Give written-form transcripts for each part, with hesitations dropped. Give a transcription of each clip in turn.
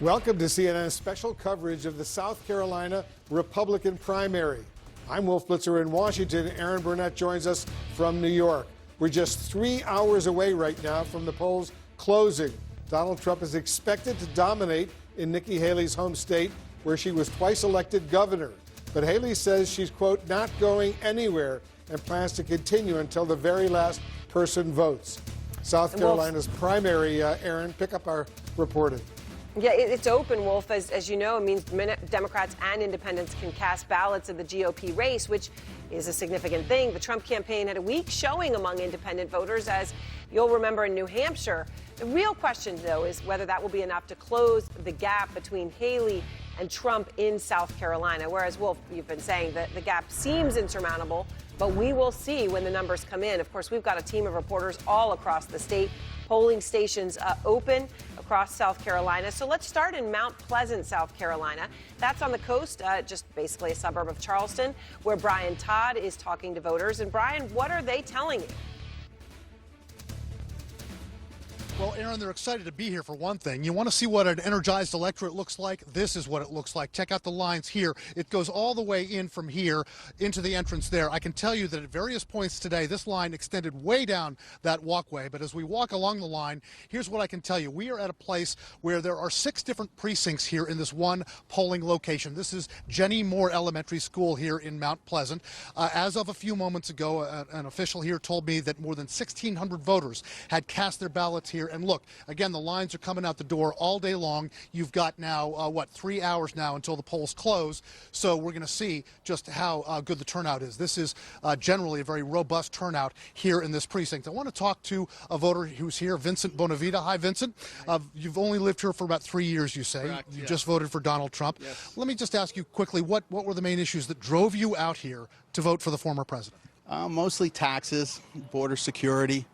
Welcome to CNN's special coverage of the South Carolina Republican primary. I'm Wolf Blitzer in Washington. Aaron Burnett joins us from New York. We're just 3 hours away right now from the polls closing. Donald Trump is expected to dominate in Nikki Haley's home state, where she was twice elected governor. But Haley says she's, quote, not going anywhere and plans to continue until the very last person votes. South Carolina's primary, Aaron, pick up our reporting. Yeah, it's open, Wolf. As you know, it means Democrats and independents can cast ballots in the GOP race, which is a significant thing. The Trump campaign had a weak showing among independent voters, as you'll remember in New Hampshire. The real question, though, is whether that will be enough to close the gap between Haley and Trump in South Carolina. Whereas, Wolf, you've been saying that the gap seems insurmountable, but we will see when the numbers come in. Of course, we've got a team of reporters all across the state, polling stations open across South Carolina. So let's start in Mount Pleasant, South Carolina. That's on the coast, just basically a suburb of Charleston, where Brian Todd is talking to voters. And Brian, what are they telling you? Well, Aaron, they're excited to be here for one thing. You want to see what an energized electorate looks like? This is what it looks like. Check out the lines here. It goes all the way in from here into the entrance there. I can tell you that at various points today, this line extended way down that walkway. But as we walk along the line, here's what I can tell you. We are at a place where there are 6 different precincts here in this one polling location. This is Jenny Moore Elementary School here in Mount Pleasant. As of a few moments ago, an official here told me that more than 1,600 voters had cast their ballots here. And look, again, the lines are coming out the door all day long. You've got now, 3 hours now until the polls close. So we're going to see just how good the turnout is. This is generally a very robust turnout here in this precinct. I want to talk to a voter who's here, Vincent Bonavita. Hi, Vincent. You've only lived here for about 3 years, you say. Correct, you yes. just voted for Donald Trump. Yes. Let me just ask you quickly, what were the main issues that drove you out here to vote for the former president? Mostly taxes, border security,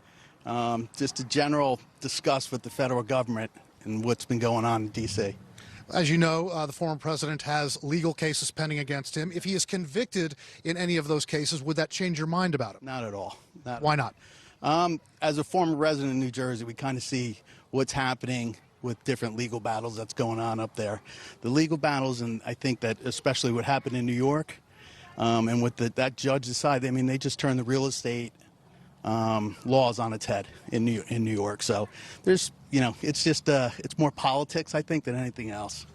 just a general disgust with the federal government and what's been going on in D.C. As you know, the former president has legal cases pending against him. If he is convicted in any of those cases, would that change your mind about him? Not at all. Why not? As a former resident of New Jersey, we kind of see what's happening with different legal battles that's going on up there. The legal battles, and I think that especially what happened in New York, and what that judge decided, I mean, they just turned the real estate laws on its head in New York. So there's, it's just, it's more politics, I think, than anything else.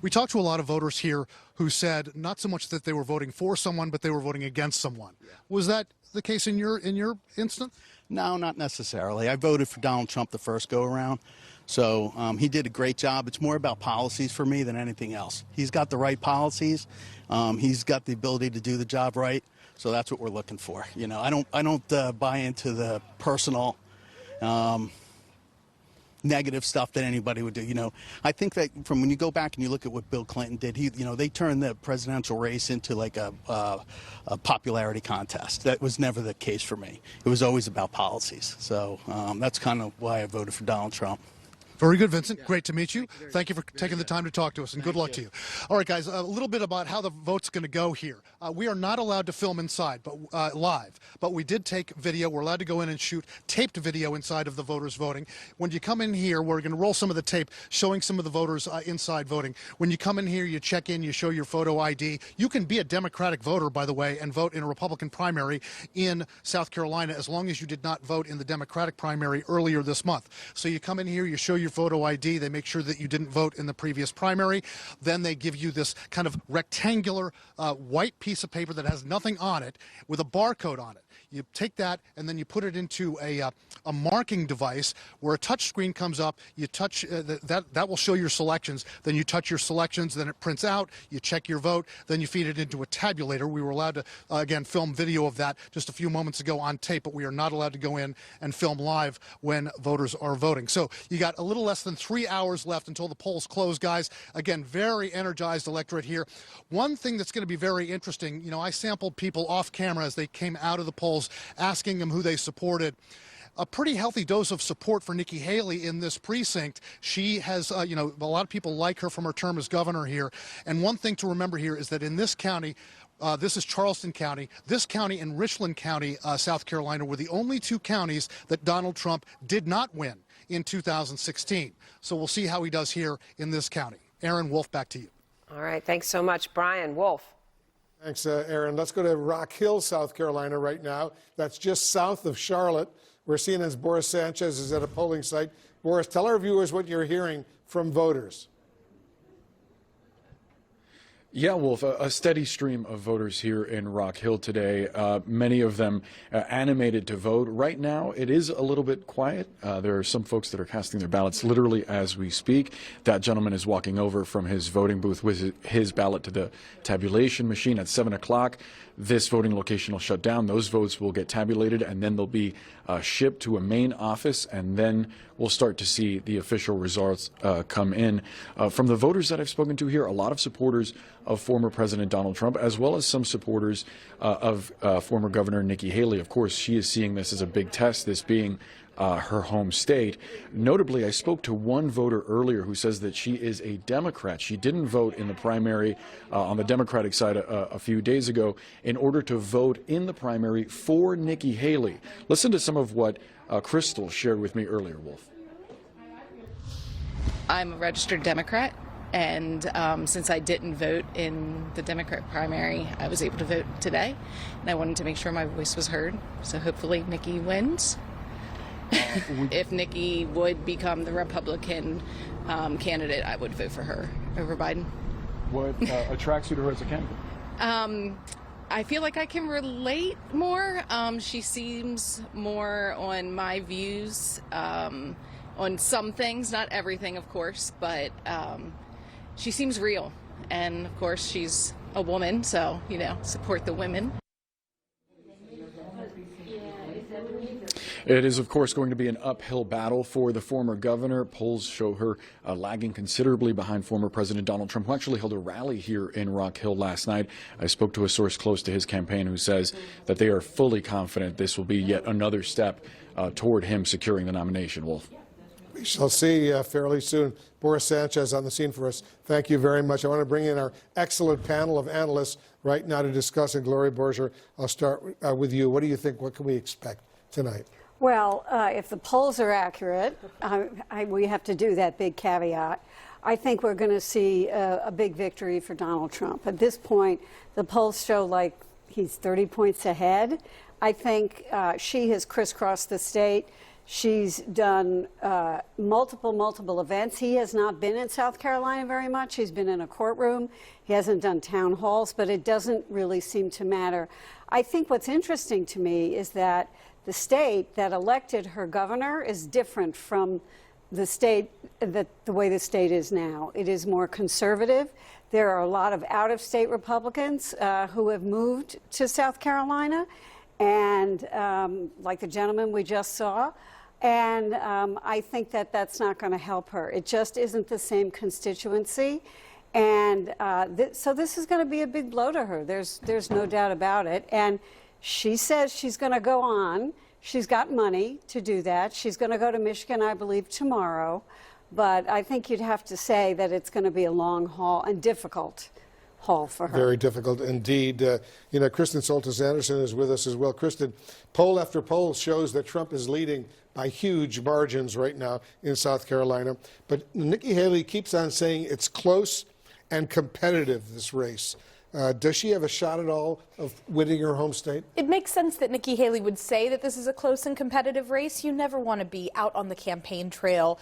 We talked to a lot of voters here who said not so much that they were voting for someone, but they were voting against someone. Yeah. Was that the case in your instance? No, not necessarily. I voted for Donald Trump the first go around. So he did a great job. It's more about policies for me than anything else. He's got the right policies. He's got the ability to do the job right. So that's what we're looking for. I don't buy into the personal negative stuff that anybody would do. I think that from when you go back and you look at what Bill Clinton did, they turned the presidential race into like a popularity contest. That was never the case for me. It was always about policies. So that's kind of why I voted for Donald Trump. Very good, Vincent. Great to meet you. Thank you for taking the time to talk to us, and good luck to you. All right, guys, a little bit about how the vote's going to go here. We are not allowed to film inside, but live, but we did take video. We're allowed to go in and shoot taped video inside of the voters voting. When you come in here, we're going to roll some of the tape showing some of the voters inside voting. When you come in here, you check in, you show your photo ID. You can be a Democratic voter, by the way, and vote in a Republican primary in South Carolina as long as you did not vote in the Democratic primary earlier this month. So you come in here, you show your photo ID, they make sure that you didn't vote in the previous primary. Then they give you this kind of rectangular white piece of paper that has nothing on it with a barcode on it. You take that and then you put it into a marking device where a touch screen comes up. You touch that will show your selections. Then you touch your selections. Then it prints out. You check your vote. Then you feed it into a tabulator. We were allowed to again film video of that just a few moments ago on tape, but we are not allowed to go in and film live when voters are voting. So you got a little less than 3 hours left until the polls close, guys. Again, very energized electorate here. One thing that's going to be very interesting, I sampled people off camera as they came out of the polls, asking them who they supported. A pretty healthy dose of support for Nikki Haley in this precinct. She has, a lot of people like her from her term as governor here. And one thing to remember here is that in this county, this is Charleston County. This county and Richland County, South Carolina, were the only 2 counties that Donald Trump did not win in 2016. So we'll see how he does here in this county. Aaron, Wolf, back to you. All right. Thanks so much, Brian. Wolf. Thanks, Aaron. Let's go to Rock Hill, South Carolina right now. That's just south of Charlotte, where CNN's Boris Sanchez is at a polling site. Boris, tell our viewers what you're hearing from voters. Yeah, Wolf, a steady stream of voters here in Rock Hill today, many of them animated to vote. Right now, it is a little bit quiet. There are some folks that are casting their ballots literally as we speak. That gentleman is walking over from his voting booth with his ballot to the tabulation machine at 7 o'clock. This voting location will shut down. Those votes will get tabulated, and then they'll be shipped to a main office, and then we'll start to see the official results come in. From the voters that I've spoken to here, a lot of supporters of former President Donald Trump, as well as some supporters of former Governor Nikki Haley. Of course, she is seeing this as a big test, this being her home state. Notably, I spoke to one voter earlier who says that she is a Democrat. She didn't vote in the primary on the Democratic side a few days ago in order to vote in the primary for Nikki Haley. Listen to some of what Crystal shared with me earlier, Wolf. I'm a registered Democrat, and since I didn't vote in the Democrat primary, I was able to vote today, and I wanted to make sure my voice was heard. So hopefully Nikki wins. If Nikki would become the Republican candidate, I would vote for her over Biden. What attracts you to her as a candidate? I feel like I can relate more. She seems more on my views on some things, not everything, of course, but she seems real. And, of course, she's a woman, so, you know, support the women. It is, of course, going to be an uphill battle for the former governor. Polls show her lagging considerably behind former President Donald Trump, who actually held a rally here in Rock Hill last night. I spoke to a source close to his campaign who says that they are fully confident this will be yet another step toward him securing the nomination. Wolf. We shall see fairly soon. Boris Sanchez on the scene for us. Thank you very much. I want to bring in our excellent panel of analysts right now to discuss it. Gloria Borger, I'll start with you. What do you think? What can we expect tonight? Well, if the polls are accurate, we have to do that big caveat. I think we're going to see a big victory for Donald Trump. At this point, the polls show like he's 30 points ahead. I think she has crisscrossed the state. She's done multiple events. He has not been in South Carolina very much. He's been in a courtroom. He hasn't done town halls, but it doesn't really seem to matter. I think what's interesting to me is that the state that elected her governor is different from the state, the way the state is now. It is more conservative. There are a lot of out-of-state Republicans who have moved to South Carolina, and like the gentleman we just saw. And I think that that's not going to help her. It just isn't the same constituency. And so this is going to be a big blow to her. There's no doubt about it. And she says she's going to go on. She's got money to do that. She's going to go to Michigan, I believe, tomorrow. But I think you'd have to say that it's going to be a long haul and difficult haul for her. Very difficult indeed. You know, Kristen Soltis Anderson is with us as well. Kristen, poll after poll shows that Trump is leading by huge margins right now in South Carolina. But Nikki Haley keeps on saying it's close and competitive, this race. Does she have a shot at all of winning her home state? It makes sense that Nikki Haley would say that this is a close and competitive race. You never want to be out on the campaign trail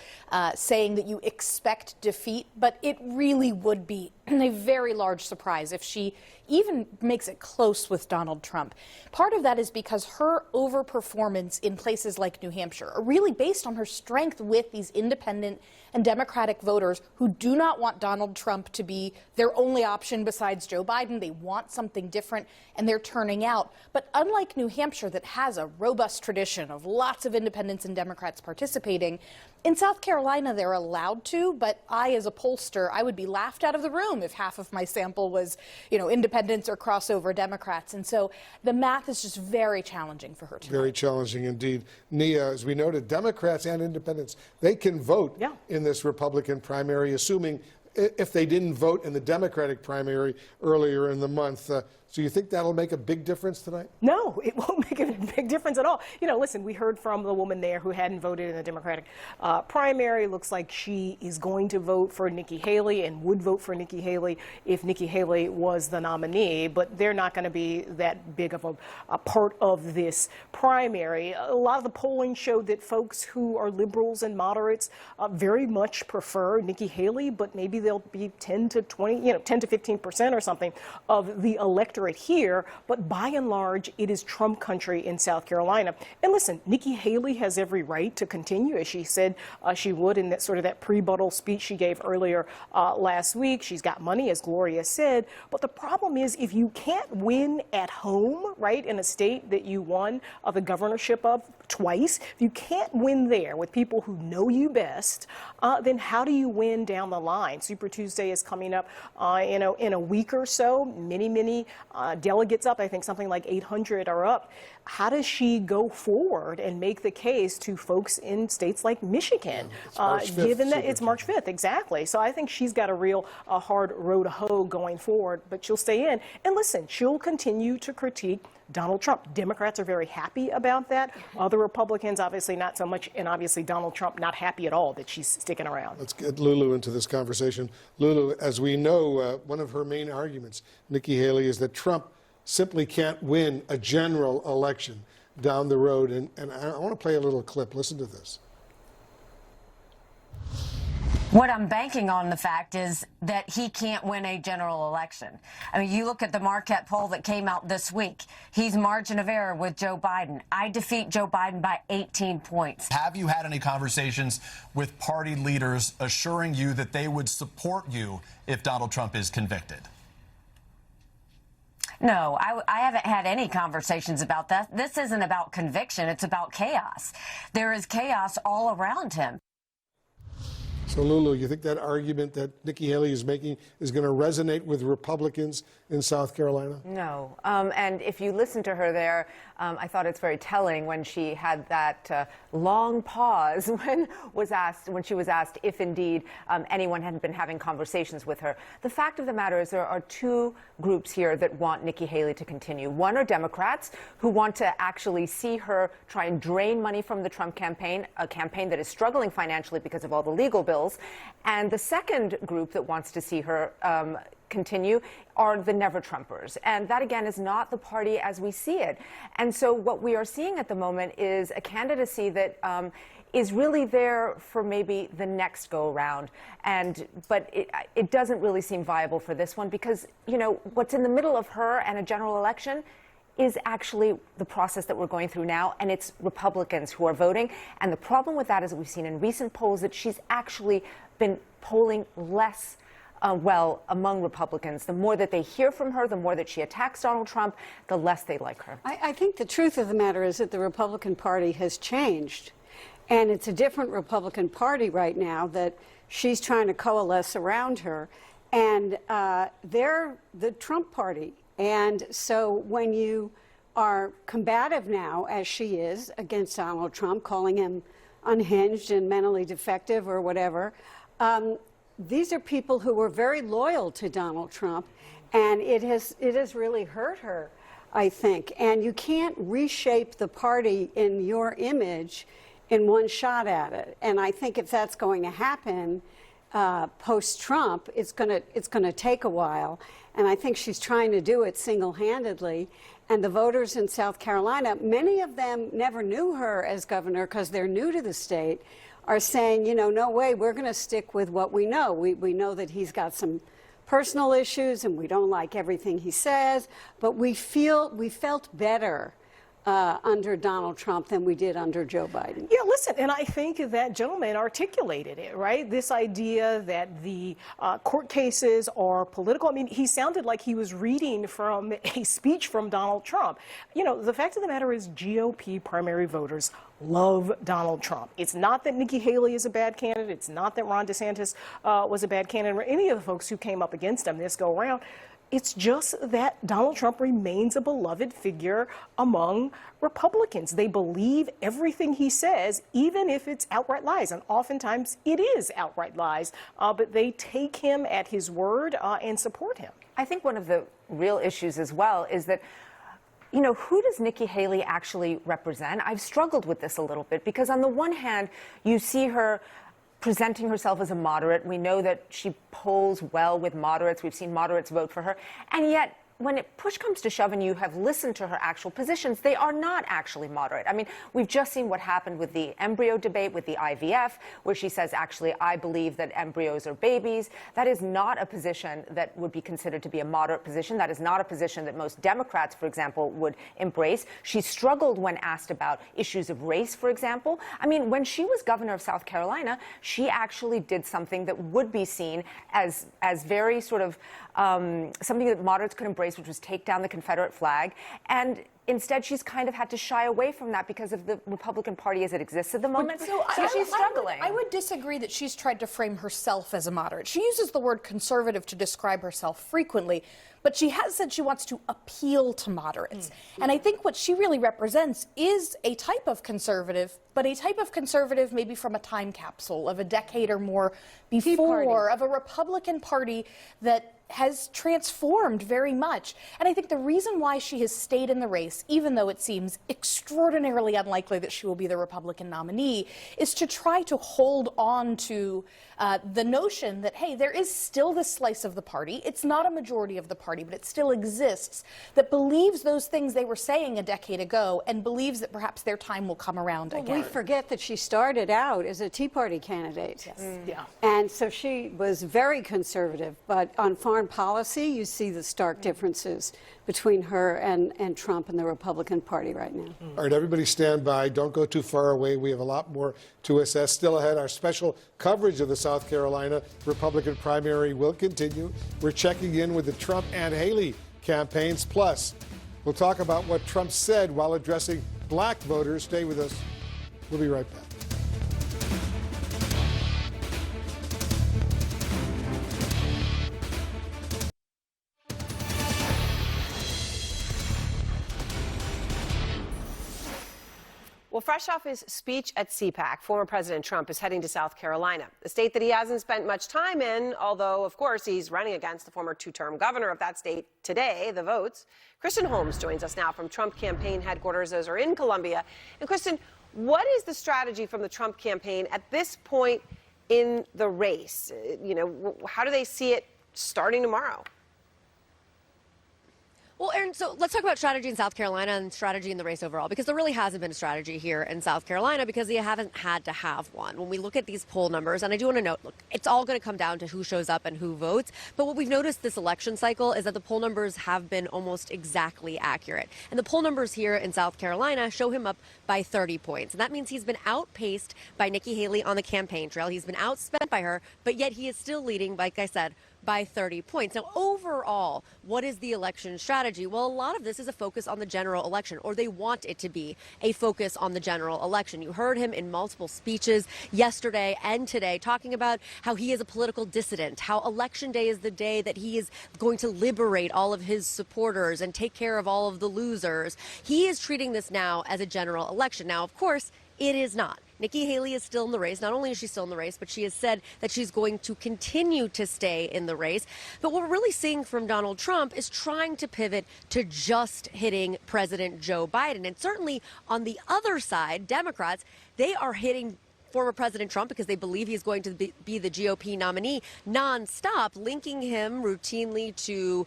saying that you expect defeat, but it really would be a very large surprise if she even makes it close with Donald Trump. Part of that is because her overperformance in places like New Hampshire are really based on her strength with these independent and Democratic voters who do not want Donald Trump to be their only option besides Joe Biden. They want something different, and they're turning out. But unlike New Hampshire, that has a robust tradition of lots of independents and Democrats participating, in South Carolina, they're allowed to, but I, as a pollster, I would be laughed out of the room if half of my sample was, you know, independents or crossover Democrats. And so the math is just very challenging for her tonight. Very challenging indeed. Nia, as we noted, Democrats and independents, they can vote in this Republican primary, assuming if they didn't vote in the Democratic primary earlier in the month. So you think that'll make a big difference tonight? No, it won't make a big difference at all. You know, listen, we heard from the woman there who hadn't voted in the Democratic primary. Looks like she is going to vote for Nikki Haley and would vote for Nikki Haley if Nikki Haley was the nominee, but they're not going to be that big of a part of this primary. A lot of the polling showed that folks who are liberals and moderates very much prefer Nikki Haley, but maybe they'll be 10 to 20, 10 to 15% or something of the electorate here, but by and large, it is Trump country in South Carolina. And listen, Nikki Haley has every right to continue, as she said she would in that sort of that pre-buttal speech she gave earlier last week. She's got money, as Gloria said, but the problem is if you can't win at home, right, in a state that you won the governorship of twice, if you can't win there with people who know you best, then how do you win down the line? Super Tuesday is coming up in a week or so. Many delegates up. I think something like 800 are up. How does she go forward and make the case to folks in states like Michigan, given that it's March 5th? Exactly. So I think she's got a real hard row to hoe going forward, but she'll stay in. And listen, she'll continue to critique Donald Trump. Democrats are very happy about that. Other Republicans, obviously not so much, and obviously Donald Trump not happy at all that she's sticking around. Let's get Lulu into this conversation. Lulu, as we know, one of her main arguments, Nikki Haley, is that Trump simply can't win a general election down the road. And I want to play a little clip. Listen to this. What I'm banking on the fact is that he can't win a general election. I mean, you look at the Marquette poll that came out this week. He's margin of error with Joe Biden. I defeat Joe Biden by 18 points. Have you had any conversations with party leaders assuring you that they would support you if Donald Trump is convicted? No, I haven't had any conversations about that. This isn't about conviction. It's about chaos. There is chaos all around him. So, Lulu, you think that argument that Nikki Haley is making is going to resonate with Republicans in South Carolina? No. And if you listen to her there, I thought it's very telling when she had that long pause when she was asked if indeed anyone had been having conversations with her. The fact of the matter is there are two groups here that want Nikki Haley to continue. One are Democrats who want to actually see her try and drain money from the Trump campaign, a campaign that is struggling financially because of all the legal bills. And the second group that wants to see her continue are the never-Trumpers. And that, again, is not the party as we see it. And so what we are seeing at the moment is a candidacy that is really there for maybe the next go-around. But it doesn't really seem viable for this one because, you know, what's in the middle of her and a general election is actually the process that we're going through now, and it's Republicans who are voting. And the problem with that is that we've seen in recent polls that she's actually been polling less well among Republicans. The more that they hear from her, the more that she attacks Donald Trump, the less they like her. I think the truth of the matter is that the Republican Party has changed. And it's a different Republican Party right now that she's trying to coalesce around her. And they're the Trump Party. And so when you are combative now, as she is, against Donald Trump, calling him unhinged and mentally defective or whatever, these are people who were very loyal to Donald Trump, and it has really hurt her, I think. And you can't reshape the party in your image in one shot at it. And I think if that's going to happen post-Trump, it's going to take a while. And I think she's trying to do it single-handedly. And the voters in South Carolina, many of them never knew her as governor because they're new to the state, are saying, you know, no way, we're going to stick with what we know. We know that he's got some personal issues and we don't like everything he says, but we felt better under Donald Trump than we did under Joe Biden. Yeah, listen, and I think that gentleman articulated it, right? This idea that the court cases are political. I mean, he sounded like he was reading from a speech from Donald Trump. You know, the fact of the matter is GOP primary voters love Donald Trump. It's not that Nikki Haley is a bad candidate. It's not that Ron DeSantis was a bad candidate or any of the folks who came up against him this go around. It's just that Donald Trump remains a beloved figure among Republicans. They believe everything he says, even if it's outright lies. And oftentimes it is outright lies, but they take him at his word and support him. I think one of the real issues as well is that, you know, who does Nikki Haley actually represent? I've struggled with this a little bit because on the one hand, you see her presenting herself as a moderate. We know that she polls well with moderates. We've seen moderates vote for her. And yet, when push comes to shove and you have listened to her actual positions, they are not actually moderate. I mean, we've just seen what happened with the embryo debate with the IVF, where she says, actually, I believe that embryos are babies. That is not a position that would be considered to be a moderate position. That is not a position that most Democrats, for example, would embrace. She struggled when asked about issues of race, for example. I mean, when she was governor of South Carolina, she actually did something that would be seen as very sort of something that moderates could embrace, which was take down the Confederate flag. And instead, she's kind of had to shy away from that because of the Republican Party as it exists at the moment. So she's struggling. I would disagree that she's tried to frame herself as a moderate. She uses the word conservative to describe herself frequently, but she has said she wants to appeal to moderates. And I think what she really represents is a type of conservative, but a type of conservative maybe from a time capsule of a decade or more before, of a Republican Party that has transformed very much. And I think the reason why she has stayed in the race, even though it seems extraordinarily unlikely that she will be the Republican nominee, is to try to hold on to the notion that, hey, there is still this slice of the party. It's not a majority of the party, but it still exists, that believes those things they were saying a decade ago and believes that perhaps their time will come around again. We forget that she started out as a Tea Party candidate. Yes. Yeah. And so she was very conservative, but on foreign policy, you see the stark differences between her and Trump and the Republican Party right now. All right, everybody stand by. Don't go too far away. We have a lot more to assess. Still ahead, our special coverage of the South Carolina Republican primary will continue. We're checking in with the Trump and Haley campaigns. Plus, we'll talk about what Trump said while addressing black voters. Stay with us. We'll be right back. Well, fresh off his speech at CPAC, former President Trump is heading to South Carolina, a state that he hasn't spent much time in, although, of course, he's running against the former two-term governor of that state today, the votes. Kristen Holmes joins us now from Trump campaign headquarters. Those are in Columbia. And Kristen, what is the strategy from the Trump campaign at this point in the race? You know, how do they see it starting tomorrow? Well, Aaron, so let's talk about strategy in South Carolina and strategy in the race overall, because there really hasn't been a strategy here in South Carolina because they haven't had to have one. When we look at these poll numbers, and I do want to note, look, it's all going to come down to who shows up and who votes. But what we've noticed this election cycle is that the poll numbers have been almost exactly accurate. And the poll numbers here in South Carolina show him up by 30 points. And that means he's been outpaced by Nikki Haley on the campaign trail. He's been outspent by her, but yet he is still leading, like I said, by 30 points. Now, overall, what is the election strategy? Well, a lot of this is a focus on the general election, or they want it to be a focus on the general election. You heard him in multiple speeches yesterday and today talking about how he is a political dissident, how Election Day is the day that he is going to liberate all of his supporters and take care of all of the losers. He is treating this now as a general election. Now, of course, it is not. Nikki Haley is still in the race. Not only is she still in the race, but she has said that she's going to continue to stay in the race. But what we're really seeing from Donald Trump is trying to pivot to just hitting President Joe Biden. And certainly on the other side, Democrats, they are hitting former President Trump because they believe he's going to be the GOP nominee nonstop, linking him routinely to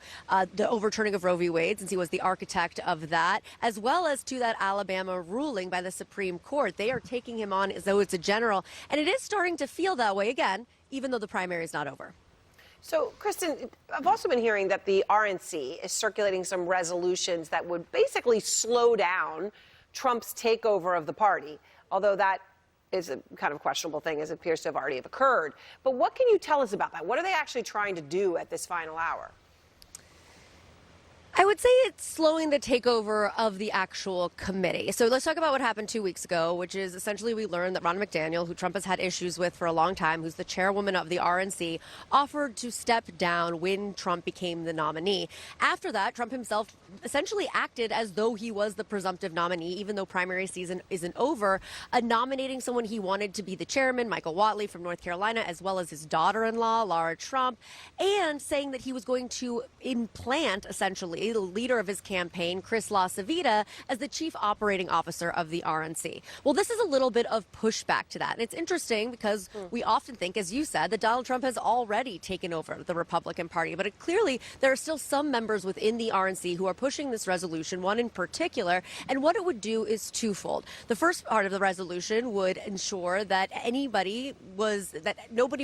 the overturning of Roe v. Wade, since he was the architect of that, as well as to that Alabama ruling by the Supreme Court. They are taking him on as though it's a general, and it is starting to feel that way again, even though the primary is not over. So, Kristen, I've also been hearing that the RNC is circulating some resolutions that would basically slow down Trump's takeover of the party, although that is a kind of questionable thing, as it appears to have already occurred. But what can you tell us about that? What are they actually trying to do at this final hour? I would say it's slowing the takeover of the actual committee. So let's talk about what happened 2 weeks ago, which is essentially we learned that Ronna McDaniel, who Trump has had issues with for a long time, who's the chairwoman of the RNC, offered to step down when Trump became the nominee. After that, Trump himself essentially acted as though he was the presumptive nominee, even though primary season isn't over, nominating someone he wanted to be the chairman, Michael Whatley from North Carolina, as well as his daughter-in-law, Lara Trump, and saying that he was going to implant, essentially, the leader of his campaign, Chris LaCivita, as the chief operating officer of the RNC. Well, this is a little bit of pushback to that. And it's interesting because we often think, as you said, that Donald Trump has already taken over the Republican Party. But clearly, there are still some members within the RNC who are pushing this resolution, one in particular. And what it would do is twofold. The first part of the resolution would ensure that nobody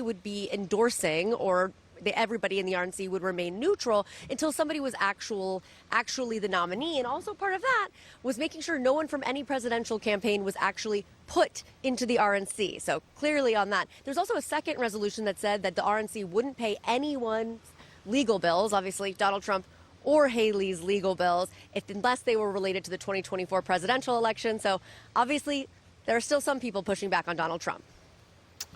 would be endorsing or everybody in the RNC would remain neutral until somebody was actually the nominee. And also part of that was making sure no one from any presidential campaign was actually put into the RNC. So clearly on that. There's also a second resolution that said that the RNC wouldn't pay anyone's legal bills, obviously Donald Trump or Haley's legal bills, unless they were related to the 2024 presidential election. So obviously there are still some people pushing back on Donald Trump.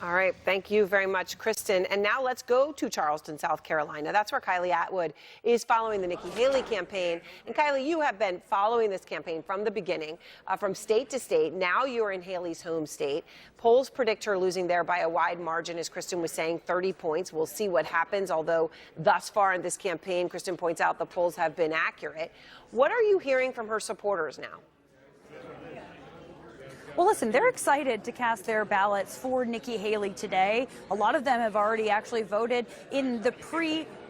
All right. Thank you very much, Kristen. And now let's go to Charleston, South Carolina. That's where Kylie Atwood is following the Nikki Haley campaign. And Kylie, you have been following this campaign from the beginning, from state to state. Now you're in Haley's home state. Polls predict her losing there by a wide margin, as Kristen was saying, 30 points. We'll see what happens, although thus far in this campaign, Kristen points out the polls have been accurate. What are you hearing from her supporters now? Well, listen, they're excited to cast their ballots for Nikki Haley today. A lot of them have already actually voted in the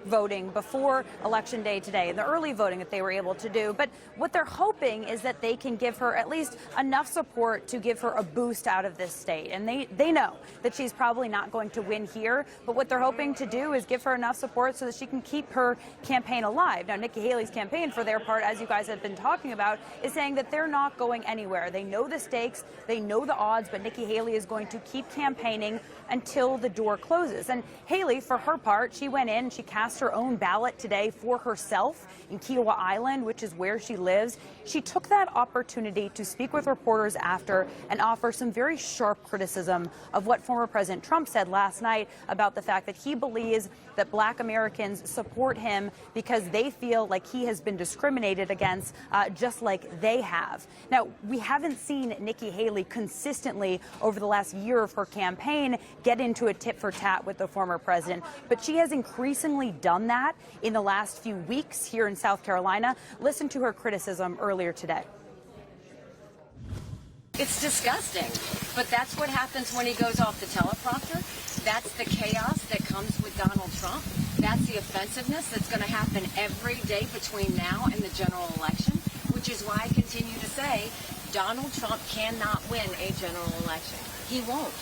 voting before Election Day today, the early voting that they were able to do. But what they're hoping is that they can give her at least enough support to give her a boost out of this state. And they know that she's probably not going to win here, but what they're hoping to do is give her enough support so that she can keep her campaign alive. Now, Nikki Haley's campaign, for their part, as you guys have been talking about, is saying that they're not going anywhere. They know the stakes, they know the odds, but Nikki Haley is going to keep campaigning until the door closes. And Haley, for her part, she went in, she cast her own ballot today for herself in Kiowa Island, which is where she lives. She took that opportunity to speak with reporters after and offer some very sharp criticism of what former President Trump said last night about the fact that he believes that Black Americans support him because they feel like he has been discriminated against, just like they have. Now, we haven't seen Nikki Haley consistently over the last year of her campaign get into a tit for tat with the former president, but she has increasingly done that in the last few weeks here in South Carolina. Listen to her criticism earlier today. It's disgusting, but that's what happens when he goes off the teleprompter. That's the chaos that comes with Donald Trump. That's the offensiveness that's going to happen every day between now and the general election, which is why I continue to say Donald Trump cannot win a general election. He won't.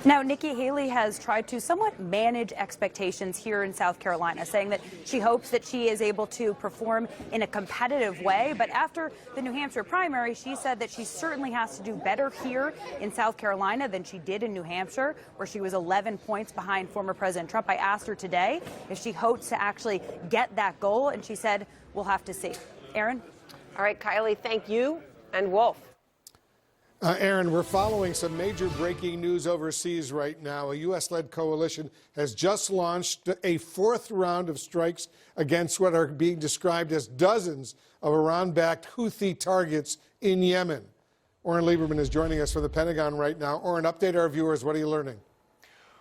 Now, Nikki Haley has tried to somewhat manage expectations here in South Carolina, saying that she hopes that she is able to perform in a competitive way. But after the New Hampshire primary, she said that she certainly has to do better here in South Carolina than she did in New Hampshire, where she was 11 points behind former President Trump. I asked her today if she hopes to actually get that goal, and she said, we'll have to see. Aaron? All right, Kylie, thank you. And Wolf. Aaron, we're following some major breaking news overseas right now. A U.S.-led coalition has just launched a fourth round of strikes against what are being described as dozens of Iran-backed Houthi targets in Yemen. Oren Lieberman is joining us from the Pentagon right now. Oren, update our viewers. What are you learning?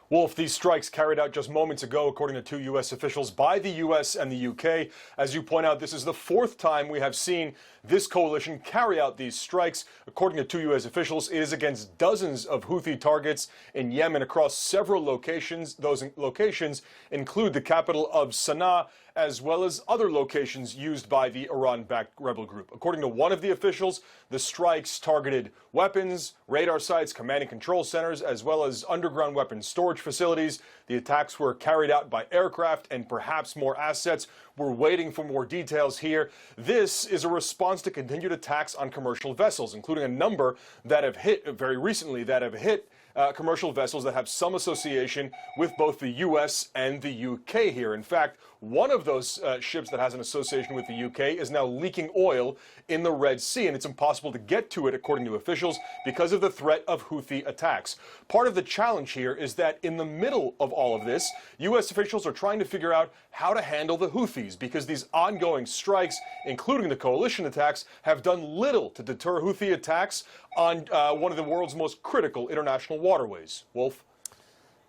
Wolf, these strikes carried out just moments ago, according to two U.S. officials, by the U.S. and the U.K. As you point out, this is the fourth time we have seen this coalition carry out these strikes. According to two U.S. officials, it is against dozens of Houthi targets in Yemen across several locations. Those locations include the capital of Sana'a, as well as other locations used by the Iran-backed rebel group. According to one of the officials, the strikes targeted weapons, radar sites, command and control centers, as well as underground weapons storage facilities. The attacks were carried out by aircraft and perhaps more assets. We're waiting for more details here. This is a response to continued attacks on commercial vessels, including a number that have hit very recently, that have hit commercial vessels that have some association with both the U.S. and the U.K. here. In fact, one of those ships that has an association with the U.K. is now leaking oil in the Red Sea, and it's impossible to get to it, according to officials, because of the threat of Houthi attacks. Part of the challenge here is that in the middle of all of this, U.S. officials are trying to figure out how to handle the Houthis, because these ongoing strikes, including the coalition attacks, have done little to deter Houthi attacks on one of the world's most critical international waterways. Wolf?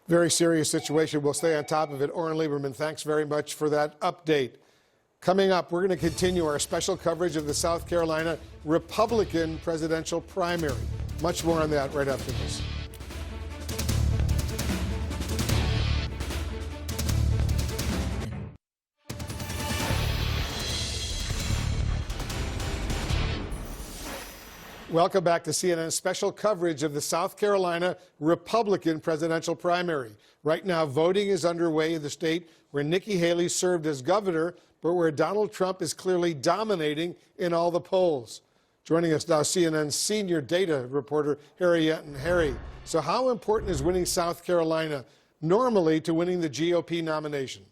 Very serious situation. We'll stay on top of it. Oren Lieberman, thanks very much for that update. Coming up, we're going to continue our special coverage of the South Carolina Republican presidential primary. Much more on that right after this. Welcome back to CNN's special coverage of the South Carolina Republican presidential primary. Right now, voting is underway in the state where Nikki Haley served as governor, but where Donald Trump is clearly dominating in all the polls. Joining us now, CNN's senior data reporter, Harry Yetton. Harry, so how important is winning South Carolina normally to winning the GOP nomination?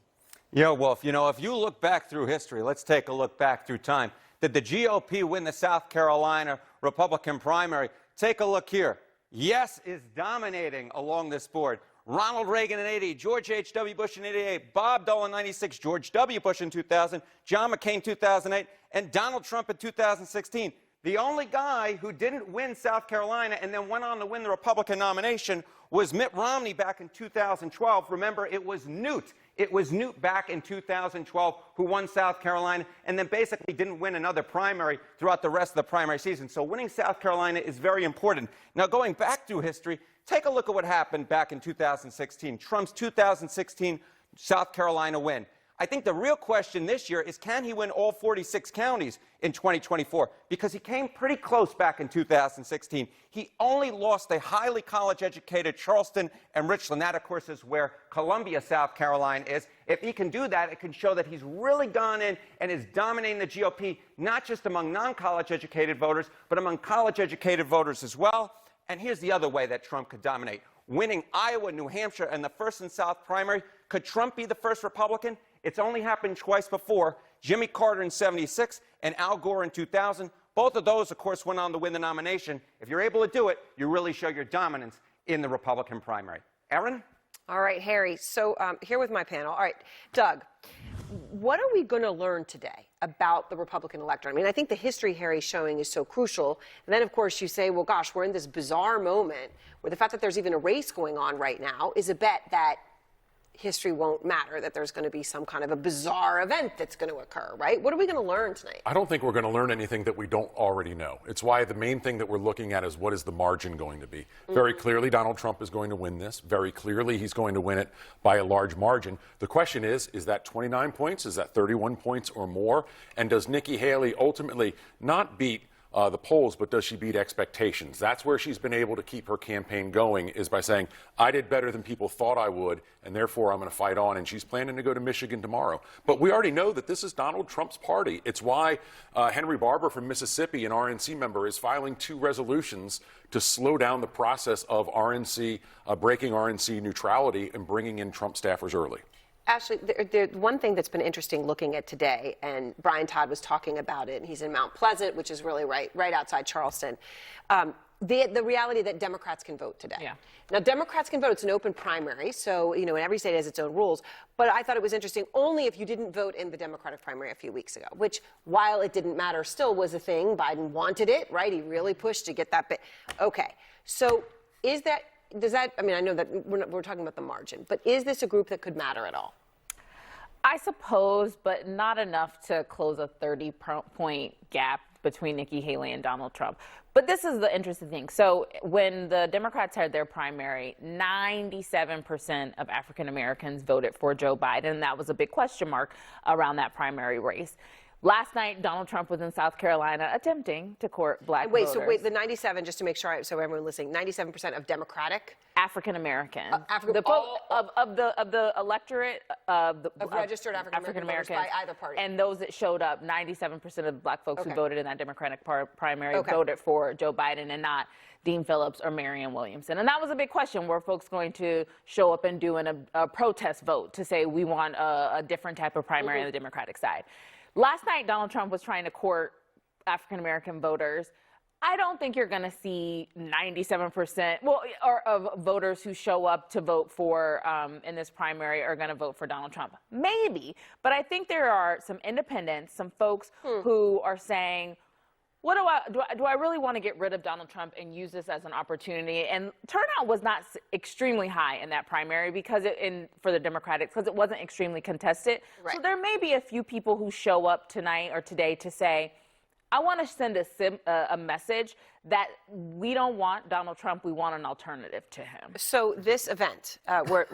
Yeah, Wolf, if you look back through history, let's take a look back through time. Did the GOP win the South Carolina Republican primary? Take a look here. Yes is dominating along this board. Ronald Reagan in 80, George H.W. Bush in 88, Bob Dole in 96, George W. Bush in 2000, John McCain 2008, and Donald Trump in 2016. The only guy who didn't win South Carolina and then went on to win the Republican nomination was Mitt Romney back in 2012. Remember, it was Newt. It was Newt back in 2012 who won South Carolina and then basically didn't win another primary throughout the rest of the primary season. So winning South Carolina is very important. Now, going back through history, take a look at what happened back in 2016, Trump's 2016 South Carolina win. I think the real question this year is, can he win all 46 counties in 2024? Because he came pretty close back in 2016. He only lost a highly college-educated Charleston and Richland. That, of course, is where Columbia, South Carolina is. If he can do that, it can show that he's really gone in and is dominating the GOP, not just among non-college-educated voters, but among college-educated voters as well. And here's the other way that Trump could dominate. Winning Iowa, New Hampshire, and the first and South primary. Could Trump be the first Republican? It's only happened twice before. Jimmy Carter in '76 and Al Gore in 2000. Both of those, of course, went on to win the nomination. If you're able to do it, you really show your dominance in the Republican primary. Erin? All right, Harry. So here with my panel. All right, Doug, what are we going to learn today about the Republican electorate? I mean, I think the history Harry's showing is so crucial. And then, of course, you say, well, gosh, we're in this bizarre moment where the fact that there's even a race going on right now is a bet that history won't matter, that there's going to be some kind of a bizarre event that's going to occur, right? What are we going to learn tonight? I don't think we're going to learn anything that we don't already know. It's why the main thing that we're looking at is, what is the margin going to be? Very clearly, Donald Trump is going to win this. Very clearly, he's going to win it by a large margin. The question is that 29 points? Is that 31 points or more? And does Nikki Haley ultimately not beat the polls, but does she beat expectations? That's where she's been able to keep her campaign going, is by saying, I did better than people thought I would, and therefore I'm going to fight on. And she's planning to go to Michigan tomorrow. But we already know that this is Donald Trump's party. It's why Henry Barber from Mississippi, an RNC member, is filing 2 resolutions to slow down the process of RNC, breaking RNC neutrality and bringing in Trump staffers early. Ashley, the one thing that's been interesting looking at today, and Brian Todd was talking about it, and he's in Mount Pleasant, which is really right outside Charleston, the reality that Democrats can vote today. Yeah. Now, Democrats can vote. It's an open primary, so, and every state has its own rules. But I thought it was interesting only if you didn't vote in the Democratic primary a few weeks ago, which, while it didn't matter, still was a thing. Biden wanted it, right? He really pushed to get that bit. Okay. So does that, I mean, I know that we're talking about the margin, but is this a group that could matter at all? I suppose, but not enough to close a 30-point gap between Nikki Haley and Donald Trump. But this is the interesting thing. So when the Democrats had their primary, 97% of African Americans voted for Joe Biden. That was a big question mark around that primary race. Last night, Donald Trump was in South Carolina attempting to court black Wait, voters. so wait, the 97, just to make sure, so everyone listening, 97% of Democratic? African American. African of the electorate of registered African Americans by either party. And those that showed up, 97% of black folks who voted in that Democratic primary Okay. voted for Joe Biden and not Dean Phillips or Marianne Williamson. And that was a big question. Were folks going to show up and do a protest vote to say we want a different type of primary on the Democratic side? Last night, Donald Trump was trying to court African American voters. I don't think you're going to see 97%, of voters who show up to vote for in this primary are going to vote for Donald Trump. Maybe, but I think there are some independents, some folks who are saying, what do I really want to get rid of Donald Trump and use this as an opportunity? And turnout was not extremely high in that primary because for the Democrats, because it wasn't extremely contested. Right. So there may be a few people who show up tonight or today to say, I want to send a message that we don't want Donald Trump, we want an alternative to him. So this event, where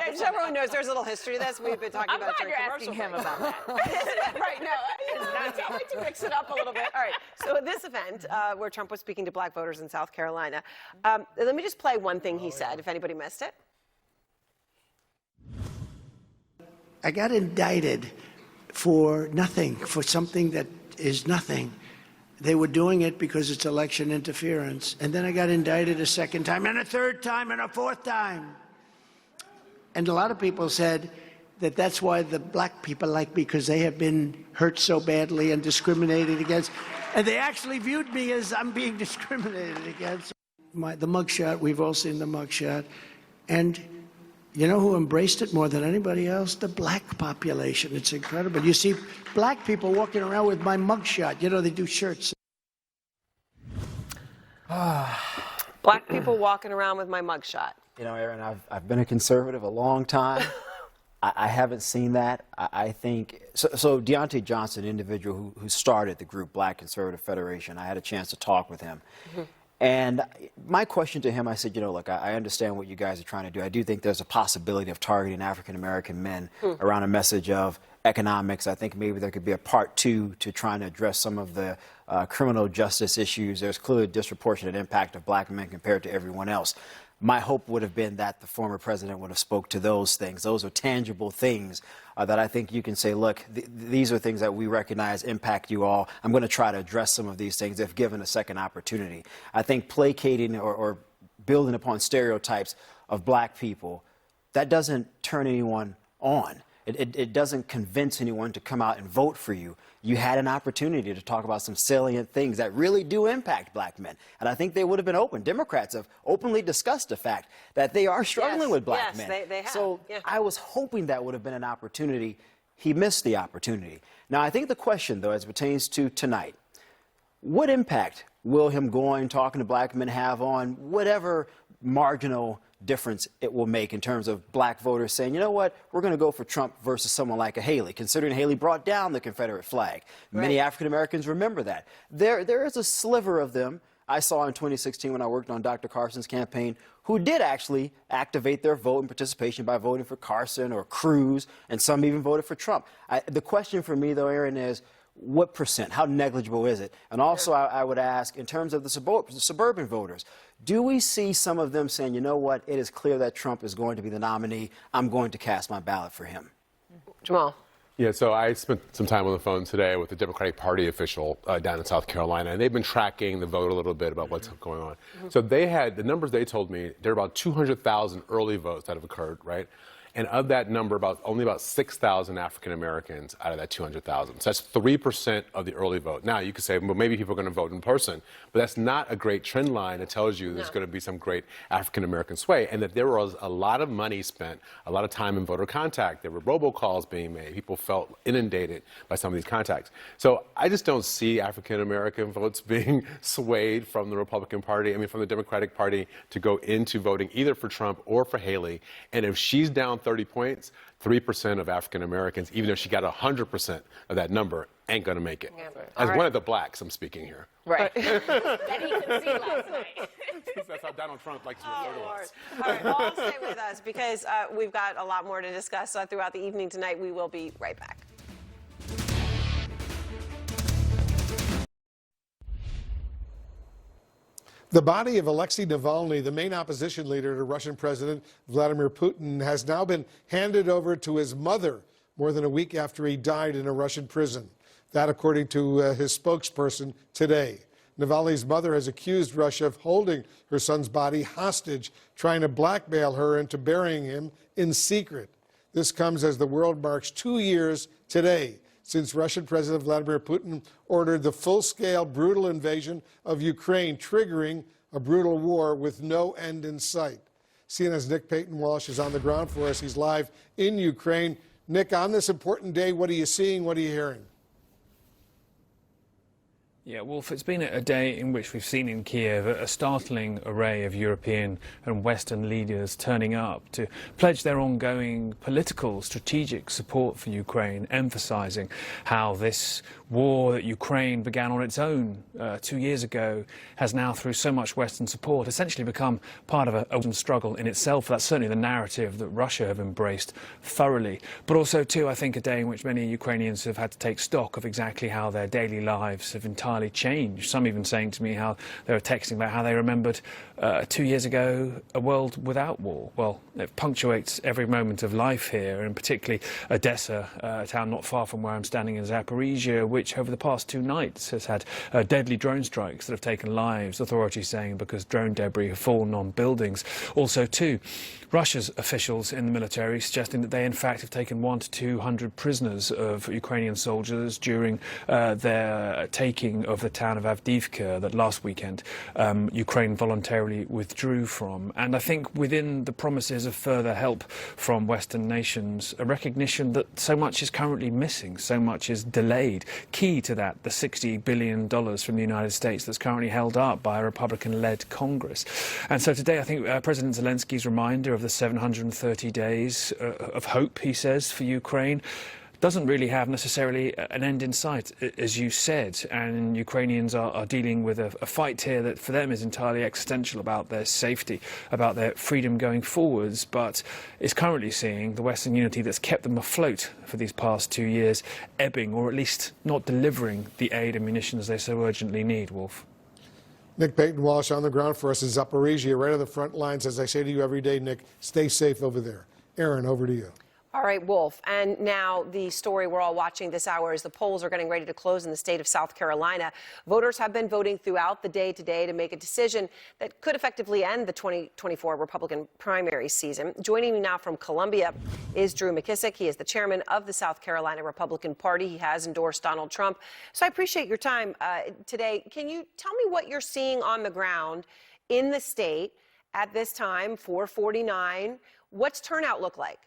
as everyone knows, there's a little history to this. We've been talking about I'm glad you're asking him about that. Right, no, I like to mix it up a little bit. All right, so this event where Trump was speaking to black voters in South Carolina, let me just play one thing he said, if anybody missed it. I got indicted for nothing, for something that is nothing. They were doing it because it's election interference. And then I got indicted a second time, and a third time, and a fourth time. And a lot of people said that that's why the black people like me, because they have been hurt so badly and discriminated against. And they actually viewed me as I'm being discriminated against. The mugshot, we've all seen the mugshot. And you know who embraced it more than anybody else? The black population. It's incredible. You see black people walking around with my mugshot. You know, they do shirts. Black people walking around with my mugshot. You know, Aaron, I've been a conservative a long time. I haven't seen that. I think so. Deontay Johnson, an individual who started the group Black Conservative Federation, I had a chance to talk with him. And my question to him, I said, you know, look, I understand what you guys are trying to do. I do think there's a possibility of targeting African-American men around a message of economics. I think maybe there could be a part 2 to trying to address some of the criminal justice issues. There's clearly a disproportionate impact of black men compared to everyone else. My hope would have been that the former president would have spoke to those things. Those are tangible things that I think you can say, look, these are things that we recognize impact you all. I'm going to try to address some of these things if given a second opportunity. I think placating or building upon stereotypes of black people, that doesn't turn anyone on. It doesn't convince anyone to come out and vote for you. You had an opportunity to talk about some salient things that really do impact black men. And I think they would have been open. Democrats have openly discussed the fact that they are struggling with black men. They have. So I was hoping that would have been an opportunity. He missed the opportunity. Now, I think the question, though, as it pertains to tonight, what impact will him going, talking to black men have on whatever marginal difference it will make in terms of black voters saying, you know what, we're going to go for Trump versus someone like a Haley, considering Haley brought down the Confederate flag. Right. Many African Americans remember that. There is a sliver of them I saw in 2016 when I worked on Dr. Carson's campaign who did actually activate their vote and participation by voting for Carson or Cruz, and some even voted for Trump. The question for me, though, Aaron, is what percent? How negligible is it? And also, I would ask, in terms of the suburban voters, do we see some of them saying, you know what, it is clear that Trump is going to be the nominee. I'm going to cast my ballot for him. Jamal. Yeah, so I spent some time on the phone today with the Democratic Party official down in South Carolina, and they've been tracking the vote a little bit about what's going on. So they had, the numbers they told me, there are about 200,000 early votes that have occurred, right? And of that number, only about 6,000 African Americans out of that 200,000. So that's 3% of the early vote. Now, you could say, well, maybe people are going to vote in person, but that's not a great trend line that tells you there's going to be some great African American sway, and that there was a lot of money spent, a lot of time in voter contact. There were robocalls being made. People felt inundated by some of these contacts. So I just don't see African American votes being swayed from the Republican Party, from the Democratic Party, to go into voting either for Trump or for Haley. And if she's down 30 points, 3% of African Americans, even if she got 100% of that number, ain't going to make it. Yeah. As one of the blacks, I'm speaking here. Right. That he could see last night. That's how Donald Trump likes to refer to us. All right, all stay with us because we've got a lot more to discuss throughout the evening tonight. We will be right back. The body of Alexei Navalny, the main opposition leader to Russian President Vladimir Putin, has now been handed over to his mother more than a week after he died in a Russian prison. That, according to his spokesperson today. Navalny's mother has accused Russia of holding her son's body hostage, trying to blackmail her into burying him in secret. This comes as the world marks 2 years today since Russian President Vladimir Putin ordered the full-scale brutal invasion of Ukraine, triggering a brutal war with no end in sight. CNN's Nick Payton-Walsh is on the ground for us. He's live in Ukraine. Nick, on this important day, what are you seeing? What are you hearing? Yeah, Wolf, it's been a day in which we've seen in Kiev a startling array of European and Western leaders turning up to pledge their ongoing political, strategic support for Ukraine, emphasizing how this war that Ukraine began on its own 2 years ago has now, through so much Western support, essentially become part of a struggle in itself. That's certainly the narrative that Russia have embraced thoroughly. But also, too, I think a day in which many Ukrainians have had to take stock of exactly how their daily lives have entirely changed. Some even saying to me how they were texting about how they remembered 2 years ago a world without war. Well, it punctuates every moment of life here, and particularly Odessa, a town not far from where I'm standing in Zaporizhia, which over the past 2 nights has had deadly drone strikes that have taken lives, authorities saying because drone debris have fallen on buildings. Also, too, Russia's officials in the military suggesting that they in fact have taken 100 to 200 prisoners of Ukrainian soldiers during their taking of the town of Avdiivka that last weekend Ukraine voluntarily withdrew from. And I think within the promises of further help from Western nations, a recognition that so much is currently missing, so much is delayed. Key to that, the $60 billion from the United States that's currently held up by a Republican-led Congress. And so today I think President Zelensky's reminder of the 730 days of hope, he says, for Ukraine, doesn't really have necessarily an end in sight, as you said, and Ukrainians are dealing with a fight here that for them is entirely existential about their safety, about their freedom going forwards, but is currently seeing the Western unity that's kept them afloat for these past 2 years ebbing, or at least not delivering the aid and munitions they so urgently need, Wolf. Nick Payton-Walsh on the ground for us in Zaporizhia, right on the front lines. As I say to you every day, Nick, stay safe over there. Aaron, over to you. All right, Wolf. And now the story we're all watching this hour is the polls are getting ready to close in the state of South Carolina. Voters have been voting throughout the day today to make a decision that could effectively end the 2024 Republican primary season. Joining me now from Columbia is Drew McKissick. He is the chairman of the South Carolina Republican Party. He has endorsed Donald Trump. So I appreciate your time today. Can you tell me what you're seeing on the ground in the state at this time, 4:49? What's turnout look like?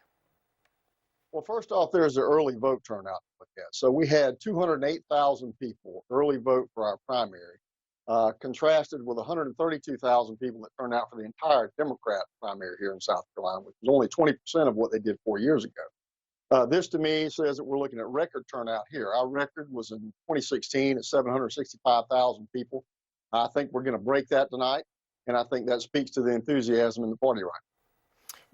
Well, first off, there's the early vote turnout to look at. So we had 208,000 people early vote for our primary, contrasted with 132,000 people that turned out for the entire Democrat primary here in South Carolina, which is only 20% of what they did 4 years ago. This, to me, says that we're looking at record turnout here. Our record was in 2016 at 765,000 people. I think we're going to break that tonight, and I think that speaks to the enthusiasm in the party right now.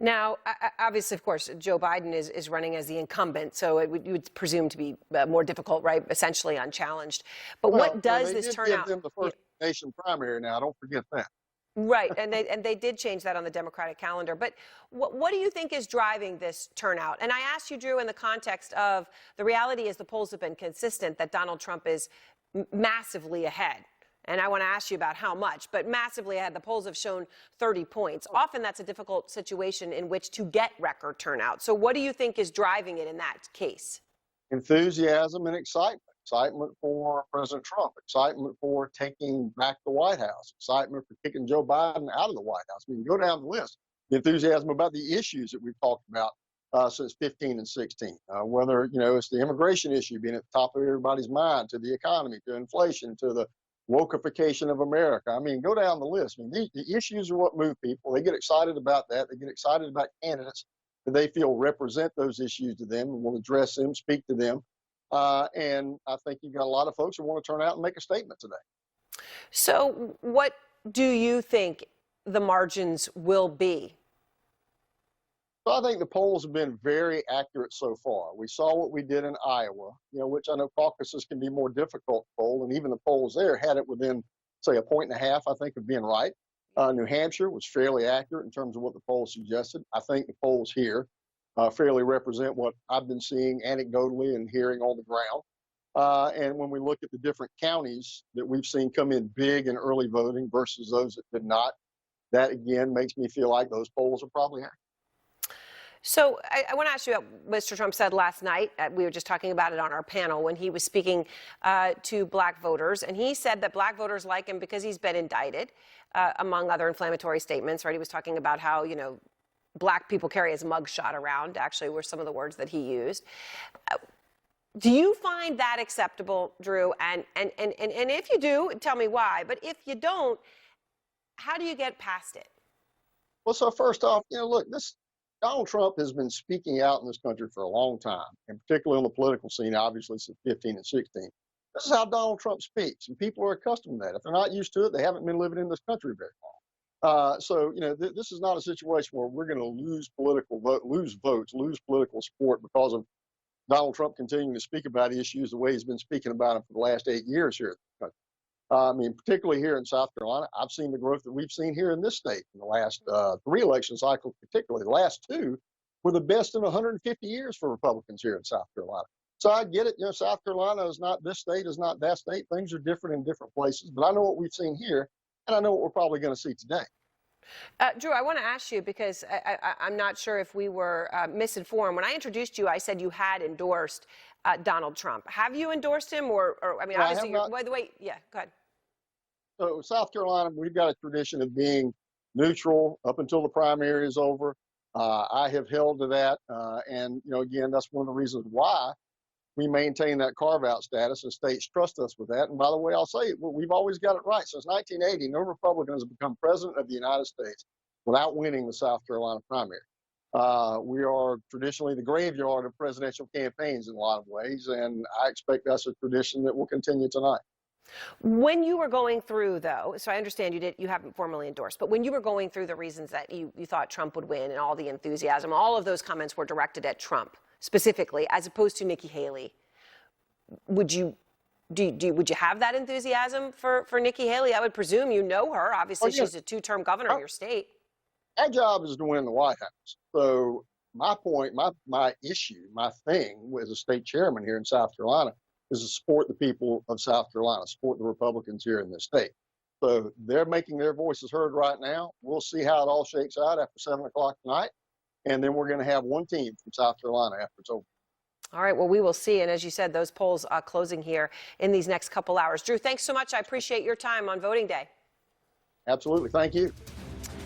Now, obviously, of course, Joe Biden is running as the incumbent, so you would presume to be more difficult, right? Essentially unchallenged. But what does this turnout? They did give them the first nation primary now. Don't forget that. Right, and they did change that on the Democratic calendar. But what do you think is driving this turnout? And I asked you, Drew, in the context of the reality is the polls have been consistent that Donald Trump is massively ahead. And I want to ask you about how much, but massively ahead. The polls have shown 30 points. Often that's a difficult situation in which to get record turnout. So what do you think is driving it in that case? Enthusiasm and excitement. Excitement for President Trump. Excitement for taking back the White House. Excitement for kicking Joe Biden out of the White House. I mean, go down the list. The enthusiasm about the issues that we've talked about since 15 and 16. Whether, it's the immigration issue being at the top of everybody's mind, to the economy, to inflation, to the wokeification of America. I mean, go down the list. I mean, the issues are what move people. They get excited about that. They get excited about candidates that they feel represent those issues to them and will address them, speak to them. And I think you've got a lot of folks who want to turn out and make a statement today. So what do you think the margins will be? So I think the polls have been very accurate so far. We saw what we did in Iowa, which I know caucuses can be more difficult to poll, and even the polls there had it within say a point and a half, I think, of being right. New Hampshire was fairly accurate in terms of what the polls suggested. I think the polls here fairly represent what I've been seeing anecdotally and hearing on the ground. And when we look at the different counties that we've seen come in big in early voting versus those that did not, that again makes me feel like those polls are probably accurate. So I want to ask you about what Mr. Trump said last night. We were just talking about it on our panel when he was speaking to black voters. And he said that black voters like him because he's been indicted, among other inflammatory statements, right? He was talking about how, you know, black people carry his mugshot around, actually, were some of the words that he used. Do you find that acceptable, Drew? And if you do, tell me why. But if you don't, how do you get past it? Well, so first off, you know, look, Donald Trump has been speaking out in this country for a long time, and particularly on the political scene, obviously, since 15 and 16. This is how Donald Trump speaks, and people are accustomed to that. If they're not used to it, they haven't been living in this country very long. So, you know, this is not a situation where we're going to lose votes, lose political support because of Donald Trump continuing to speak about issues the way he's been speaking about them for the last 8 years here in the country. I mean, particularly here in South Carolina, I've seen the growth that we've seen here in this state in the last 3 election cycles, particularly the last 2 were the best in 150 years for Republicans here in South Carolina. So I get it. You know, South Carolina is not this state, is not that state. Things are different in different places. But I know what we've seen here, and I know what we're probably going to see today. Drew, I want to ask you because I'm not sure if we were misinformed. When I introduced you, I said you had endorsed Donald Trump. Have you endorsed him, or I mean, obviously, by the way, yeah, go ahead. So South Carolina, we've got a tradition of being neutral up until the primary is over. I have held to that, and you know, again, that's one of the reasons why we maintain that carve-out status, and states trust us with that. And by the way, I'll say we've always got it right. Since 1980, no Republican has become president of the United States without winning the South Carolina primary. We are traditionally the graveyard of presidential campaigns in a lot of ways, and I expect that's a tradition that will continue tonight. When you were going through, though, so I understand you haven't formally endorsed, but when you were going through the reasons that you thought Trump would win and all the enthusiasm, all of those comments were directed at Trump specifically, as opposed to Nikki Haley. Would you have that enthusiasm for Nikki Haley? I would presume you know her. Obviously, she's a 2-term governor of your state. Our job is to win the White House. So my point, my issue, my thing as a state chairman here in South Carolina is to support the people of South Carolina, support the Republicans here in this state. So they're making their voices heard right now. We'll see how it all shakes out after 7 o'clock tonight. And then we're going to have one team from South Carolina after it's over. All right, well, we will see. And as you said, those polls are closing here in these next couple hours. Drew, thanks so much. I appreciate your time on voting day. Absolutely. Thank you.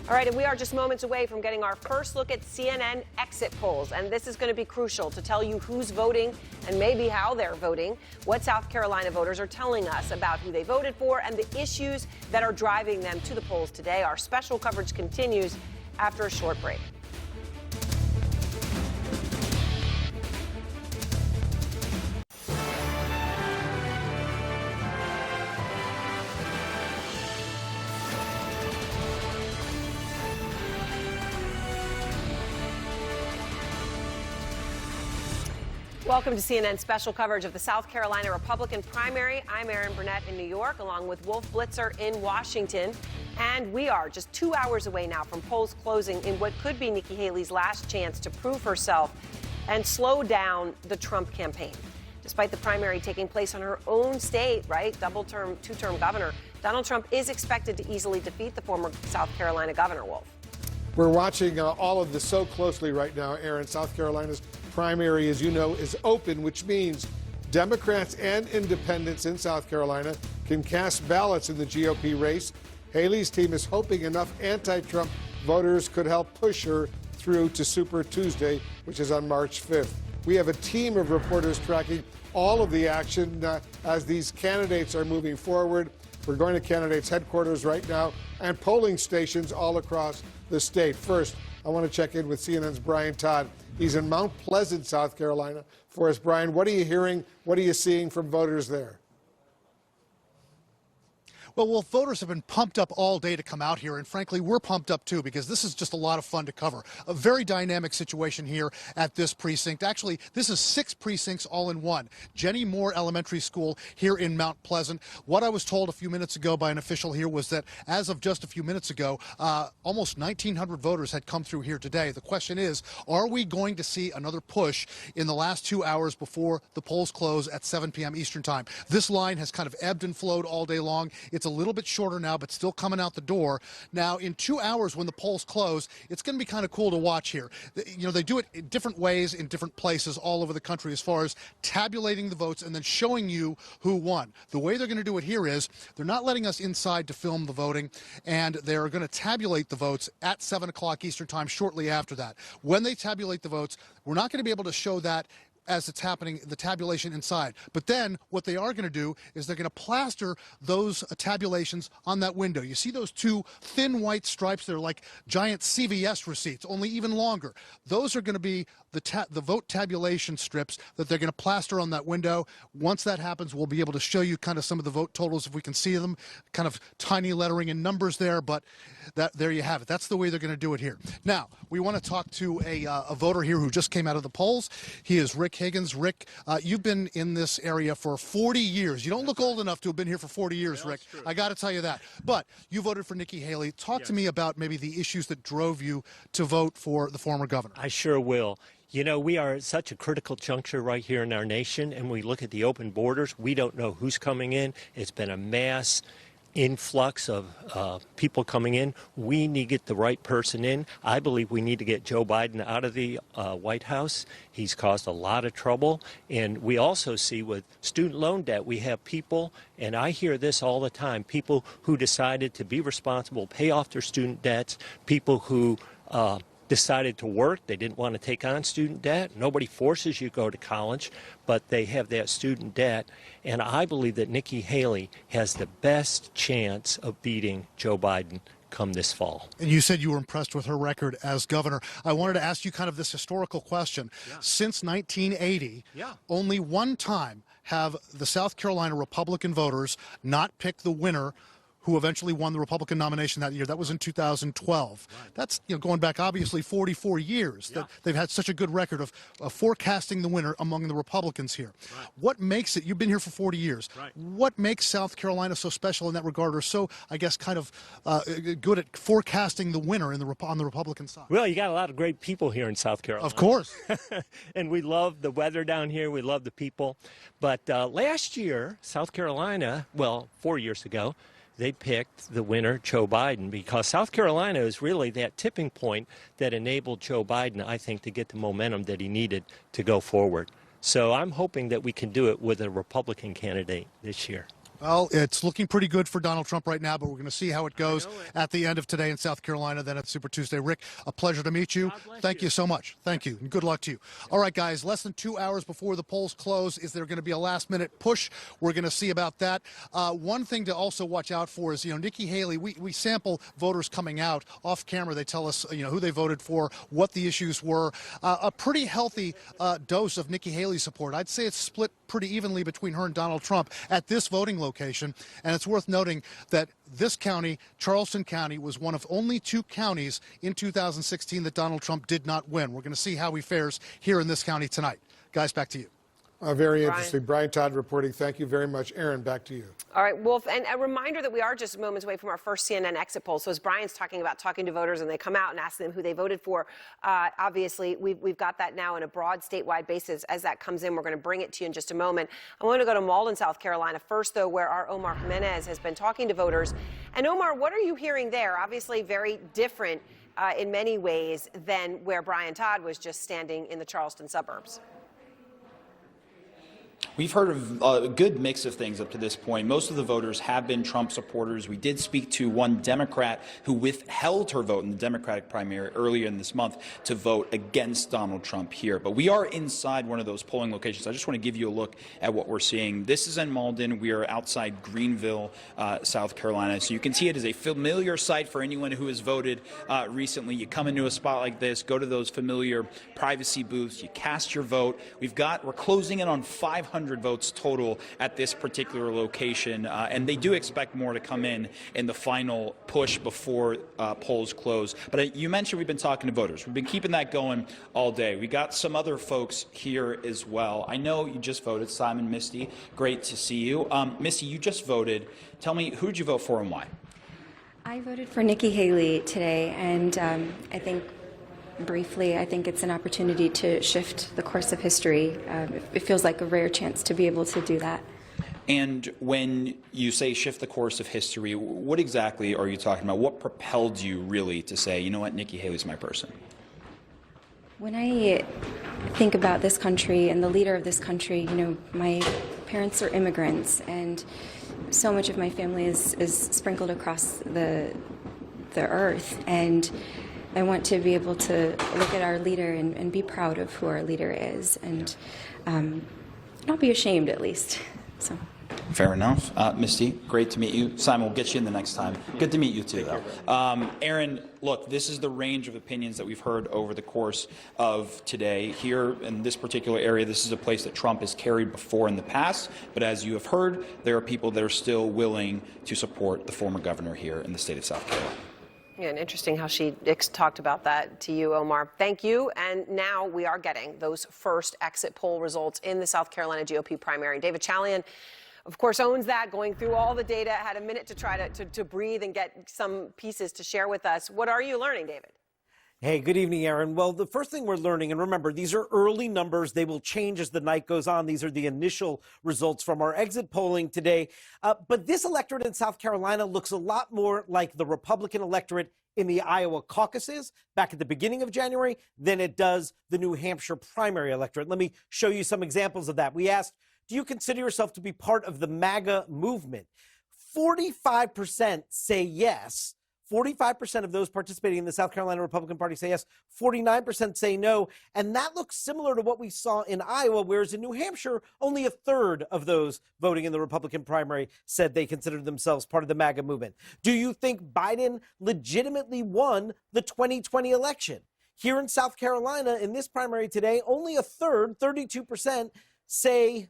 All right, and we are just moments away from getting our first look at CNN exit polls. And this is going to be crucial to tell you who's voting and maybe how they're voting, what South Carolina voters are telling us about who they voted for, and the issues that are driving them to the polls today. Our special coverage continues after a short break. Welcome to CNN's special coverage of the South Carolina Republican primary. I'm Erin Burnett in New York, along with Wolf Blitzer in Washington. And we are just 2 hours away now from polls closing in what could be Nikki Haley's last chance to prove herself and slow down the Trump campaign. Despite the primary taking place on her own state, right, double-term, 2-term governor, Donald Trump is expected to easily defeat the former South Carolina governor, Wolf. We're watching all of this so closely right now, Aaron. South Carolina's primary, as you know, is open, which means Democrats and independents in South Carolina can cast ballots in the GOP race. Haley's team is hoping enough anti-Trump voters could help push her through to Super Tuesday, which is on March 5th. We have a team of reporters tracking all of the action as these candidates are moving forward. We're going to candidates' headquarters right now and polling stations all across the state. First, I want to check in with CNN's Brian Todd. He's in Mount Pleasant, South Carolina. For us, Brian, what are you hearing? What are you seeing from voters there? Well, voters have been pumped up all day to come out here, and frankly, we're pumped up too because this is just a lot of fun to cover. A very dynamic situation here at this precinct. Actually, this is 6 precincts all in one. Jenny Moore Elementary School here in Mount Pleasant. What I was told a few minutes ago by an official here was that as of just a few minutes ago, almost 1,900 voters had come through here today. The question is, are we going to see another push in the last 2 hours before the polls close at 7 p.m. Eastern time? This line has kind of ebbed and flowed all day long. It's a little bit shorter now, but still coming out the door. Now, in 2 hours when the polls close, it's going to be kind of cool to watch here. You know, they do it in different ways in different places all over the country as far as tabulating the votes and then showing you who won. The way they're going to do it here is they're not letting us inside to film the voting, and they're going to tabulate the votes at 7 o'clock Eastern time shortly after that. When they tabulate the votes, we're not going to be able to show that as it's happening, the tabulation inside. But then what they are going to do is they're going to plaster those tabulations on that window. You see those 2 thin white stripes? They're like giant CVS receipts, only even longer. Those are going to be the vote tabulation strips that they're going to plaster on that window. Once that happens, we'll be able to show you kind of some of the vote totals if we can see them, kind of tiny lettering and numbers there, but there you have it. That's the way they're going to do it here. Now, we want to talk to a voter here who just came out of the polls. He is Rick Higgins. Rick, you've been in this area for 40 years. You don't look old enough to have been here for 40 years, Rick. I got to tell you that. But you voted for Nikki Haley. Talk to me about maybe the issues that drove you to vote for the former governor. I sure will. You know, we are at such a critical juncture right here in our nation, and we look at the open borders. We don't know who's coming in. It's been a mass influx of people coming in. We need to get the right person in. I believe we need to get Joe Biden out of the White House. He's caused a lot of trouble. And we also see with student loan debt, we have people, and I hear this all the time, people who decided to be responsible, pay off their student debts, people who decided to work. They didn't want to take on student debt. Nobody forces you to go to college, but they have that student debt. And I believe that Nikki Haley has the best chance of beating Joe Biden come this fall. And you said you were impressed with her record as governor. I wanted to ask you kind of this historical question. Yeah. Since 1980, only one time have the South Carolina Republican voters not picked the winner who eventually won the Republican nomination that year. That was in 2012. Right. That's going back obviously 44 years that they've had such a good record of forecasting the winner among the Republicans here. Right. What makes it, you've been here for 40 years, what makes South Carolina so special in that regard, or so, I guess, kind of good at forecasting the winner on the Republican side? Well, you got a lot of great people here in South Carolina. Of course. And we love the weather down here. We love the people. But last year, South Carolina, well, 4 years ago, they picked the winner, Joe Biden, because South Carolina is really that tipping point that enabled Joe Biden, I think, to get the momentum that he needed to go forward. So I'm hoping that we can do it with a Republican candidate this year. Well, it's looking pretty good for Donald Trump right now, but we're going to see how it goes at the end of today in South Carolina, then at Super Tuesday. Rick, a pleasure to meet you. Thank you so much. Thank you, and good luck to you. All right, guys, less than 2 hours before the polls close. Is there going to be a last-minute push? We're going to see about that. One thing to also watch out for is, Nikki Haley, we sample voters coming out. Off camera, they tell us, who they voted for, what the issues were. A pretty healthy dose of Nikki Haley support. I'd say it's split pretty evenly between her and Donald Trump at this voting location. And it's worth noting that this county, Charleston County, was one of only 2 counties in 2016 that Donald Trump did not win. We're going to see how he fares here in this county tonight. Guys, back to you. Very interesting. Brian Todd reporting. Thank you very much. Aaron, back to you. All right, Wolf, and a reminder that we are just moments away from our first CNN exit poll. So as Brian's talking to voters and they come out and ask them who they voted for, obviously we've got that now in a broad statewide basis. As that comes in, we're going to bring it to you in just a moment. I want to go to Malden, South Carolina first, though, where our Omar Jimenez has been talking to voters. And Omar, what are you hearing there? Obviously very different in many ways than where Brian Todd was just standing in the Charleston suburbs. We've heard of a good mix of things up to this point. Most of the voters have been Trump supporters. We did speak to one Democrat who withheld her vote in the Democratic primary earlier in this month to vote against Donald Trump here. But we are inside one of those polling locations. I just want to give you a look at what we're seeing. This is in Malden. We are outside Greenville, South Carolina. So you can see it as a familiar sight for anyone who has voted recently. You come into a spot like this, go to those familiar privacy booths, you cast your vote. We're closing in on 500 600 votes total at this particular location, and they do expect more to come in the final push before polls close. But you mentioned we've been talking to voters. We've been keeping that going all day. We got some other folks here as well. I know you just voted, Simon, Misty. Great to see you. Misty, you just voted. Tell me, who did you vote for and why? I voted for Nikki Haley today, and I think briefly, I think it's an opportunity to shift the course of history. It feels like a rare chance to be able to do that. And when you say shift the course of history, what exactly are you talking about? What propelled you really to say, you know what, Nikki Haley's my person? When I think about this country and the leader of this country, you know, my parents are immigrants, and so much of my family is sprinkled across the earth, and I want to be able to look at our leader and be proud of who our leader is, and not be ashamed, at least. So. Fair enough. Misty, great to meet you. Simon, we'll get you in the next time. Good to meet you, too, though. Aaron, look, this is the range of opinions that we've heard over the course of today. Here in this particular area, this is a place that Trump has carried before in the past. But as you have heard, there are people that are still willing to support the former governor here in the state of South Carolina. Yeah, and interesting how she talked about that to you, Omar. Thank you. And now we are getting those first exit poll results in the South Carolina GOP primary. David Chalian, of course, owns that, going through all the data, had a minute to try to breathe and get some pieces to share with us. What are you learning, David? Hey, good evening, Aaron. Well, the first thing we're learning, and remember, these are early numbers. They will change as the night goes on. These are the initial results from our exit polling today. But this electorate in South Carolina looks a lot more like the Republican electorate in the Iowa caucuses back at the beginning of January than it does the New Hampshire primary electorate. Let me show you some examples of that. We asked, do you consider yourself to be part of the MAGA movement? 45% say yes. 45% of those participating in the South Carolina Republican Party say yes. 49% say no. And that looks similar to what we saw in Iowa, whereas in New Hampshire, only a third of those voting in the Republican primary said they considered themselves part of the MAGA movement. Do you think Biden legitimately won the 2020 election? Here in South Carolina, in this primary today, only a third, 32%, say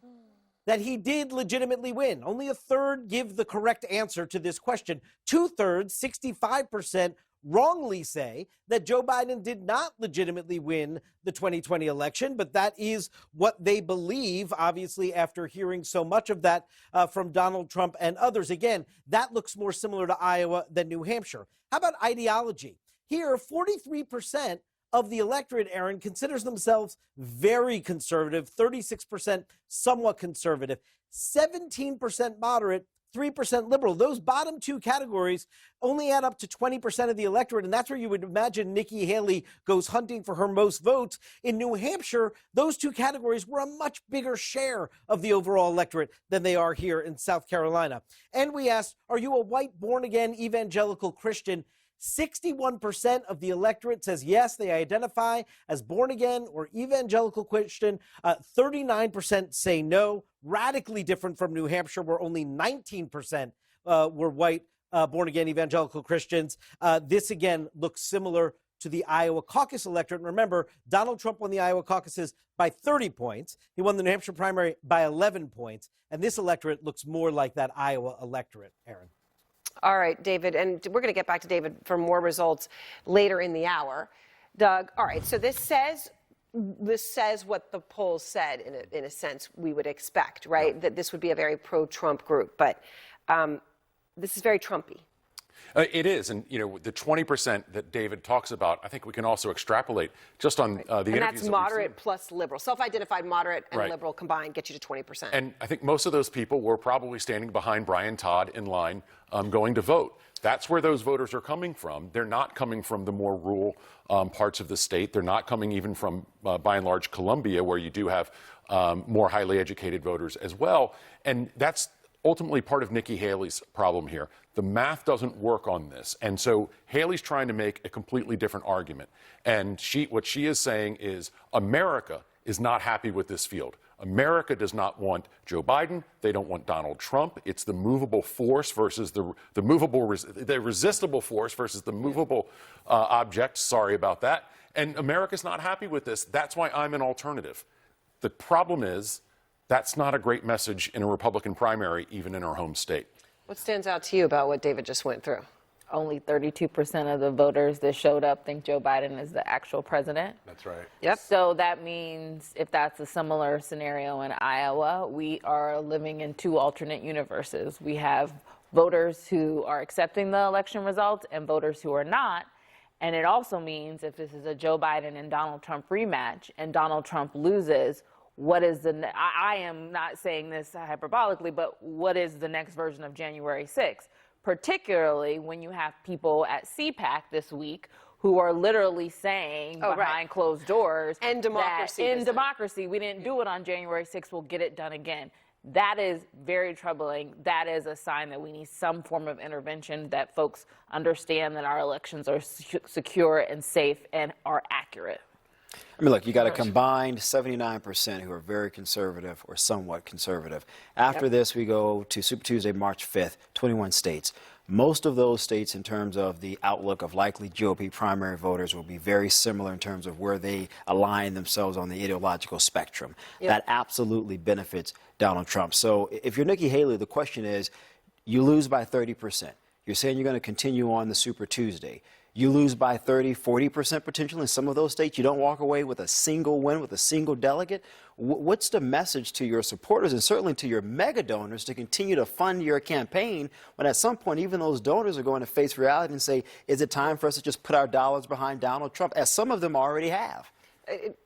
that he did legitimately win. Only a third give the correct answer to this question. 2/3, 65%, wrongly say that Joe Biden did not legitimately win the 2020 election, but that is what they believe, obviously, after hearing so much of that from Donald Trump and others. Again, that looks more similar to Iowa than New Hampshire. How about ideology? Here, 43% of the electorate, Aaron, considers themselves very conservative, 36% somewhat conservative, 17% moderate, 3% liberal. Those bottom two categories only add up to 20% of the electorate, and that's where you would imagine Nikki Haley goes hunting for her most votes. In New Hampshire, those two categories were a much bigger share of the overall electorate than they are here in South Carolina. And we asked, are you a white, born-again evangelical Christian? 61% of the electorate says yes, they identify as born again or evangelical Christian. 39% say no. Radically different from New Hampshire, where only 19% were white, born again evangelical Christians. This again looks similar to the Iowa caucus electorate. And remember, Donald Trump won the Iowa caucuses by 30 points. He won the New Hampshire primary by 11 points. And this electorate looks more like that Iowa electorate, Aaron. All right, David, and we're going to get back to David for more results later in the hour. Doug, all right, so this says what the polls said in a sense we would expect, right? That this would be a very pro-Trump group, but this is very Trumpy. It is, and you know the 20% that David talks about. I think we can also extrapolate just on the interviews. And that's moderate plus liberal, self-identified moderate and right. liberal combined get you to 20%. And I think most of those people were probably standing behind Brian Todd in line, going to vote. That's where those voters are coming from. They're not coming from the more rural parts of the state. They're not coming even from, by and large, Columbia, where you do have more highly educated voters as well. And that's ultimately part of Nikki Haley's problem here. The math doesn't work on this. And so Haley's trying to make a completely different argument. And what she is saying is America is not happy with this field. America does not want Joe Biden. They don't want Donald Trump. It's the movable force versus the resistible force versus the movable object. Sorry about that. And America's not happy with this. That's why I'm an alternative. The problem is That's not a great message in a Republican primary, even in our home state. What stands out to you about what David just went through? Only 32% of the voters that showed up think Joe Biden is the actual president. That's right. Yep. So that means if that's a similar scenario in Iowa, we are living in two alternate universes. We have voters who are accepting the election results and voters who are not. And it also means if this is a Joe Biden and Donald Trump rematch and Donald Trump loses, what is I am not saying this hyperbolically, but what is the next version of January 6th? Particularly when you have people at CPAC this week who are literally saying behind closed doors and democracy that in democracy, we didn't do it on January 6th, we'll get it done again. That is very troubling. That is a sign that we need some form of intervention, that folks understand that our elections are secure and safe and are accurate. I mean, look, you got a combined 79% who are very conservative or somewhat conservative. After this, we go to Super Tuesday, March 5th, 21 states. Most of those states, in terms of the outlook of likely GOP primary voters, will be very similar in terms of where they align themselves on the ideological spectrum. That absolutely benefits Donald Trump. So if you're Nikki Haley, the question is, you lose by 30%. You're saying you're going to continue on the Super Tuesday. You lose by 30, 40% potentially in some of those states. You don't walk away with a single win, with a single delegate. What's the message to your supporters and certainly to your mega donors to continue to fund your campaign when at some point even those donors are going to face reality and say, is it time for us to just put our dollars behind Donald Trump, as some of them already have?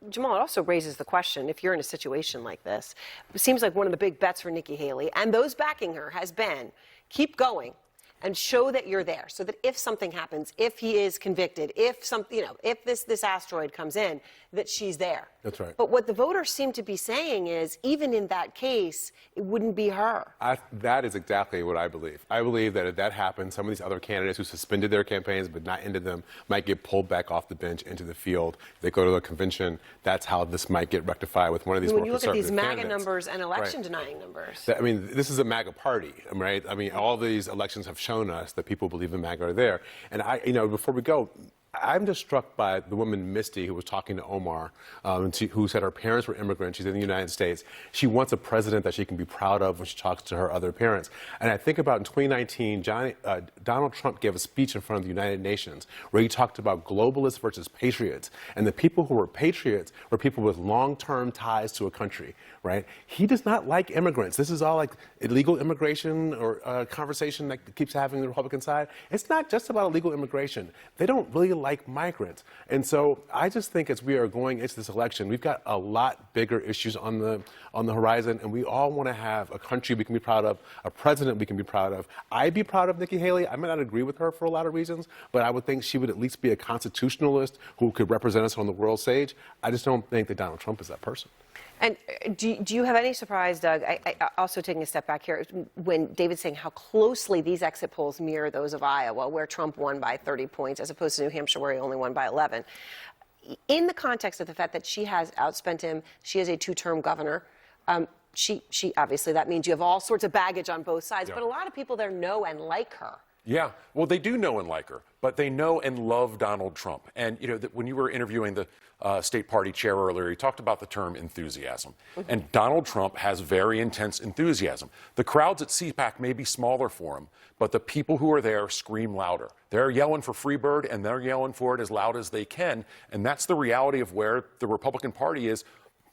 Jamal, it also raises the question, if you're in a situation like this, it seems like one of the big bets for Nikki Haley and those backing her has been keep going and show that you're there, so that if something happens, if he is convicted, if if this asteroid comes in, that she's there. That's right. But what the voters seem to be saying is, even in that case, it wouldn't be her. That is exactly what I believe. I believe that if that happens, some of these other candidates who suspended their campaigns but not ended them might get pulled back off the bench into the field. They go to a convention. That's how this might get rectified with one of these more conservative candidates. When you look at these MAGA numbers and election-denying numbers. I mean, this is a MAGA party, right? I mean, all these elections have shown us that people believe in MAGA are there. And before we go, I'm just struck by the woman Misty who was talking to Omar, who said her parents were immigrants. She's in the United States. She wants a president that she can be proud of when she talks to her other parents. And I think about in 2019, Donald Trump gave a speech in front of the United Nations where he talked about globalists versus patriots. And the people who were patriots were people with long-term ties to a country, right? He does not like immigrants. This is all like illegal immigration or a conversation that keeps having the Republican side. It's not just about illegal immigration. They don't really like migrants. And so I just think as we are going into this election, we've got a lot bigger issues on the horizon, and we all want to have a country we can be proud of, a president we can be proud of. I'd be proud of Nikki Haley. I might not agree with her for a lot of reasons, but I would think she would at least be a constitutionalist who could represent us on the world stage. I just don't think that Donald Trump is that person. And do you have any surprise, Doug, I also taking a step back here, when David's saying how closely these exit polls mirror those of Iowa, where Trump won by 30 points, as opposed to New Hampshire, where he only won by 11. In the context of the fact that she has outspent him, she is a two-term governor, she obviously, that means you have all sorts of baggage on both sides, but a lot of people there know and like her. Yeah, well, they do know and like her, but they know and love Donald Trump. And, when you were interviewing the state party chair earlier, he talked about the term enthusiasm. And Donald Trump has very intense enthusiasm. The crowds at CPAC may be smaller for him, but the people who are there scream louder. They're yelling for Freebird, and they're yelling for it as loud as they can. And that's the reality of where the Republican Party is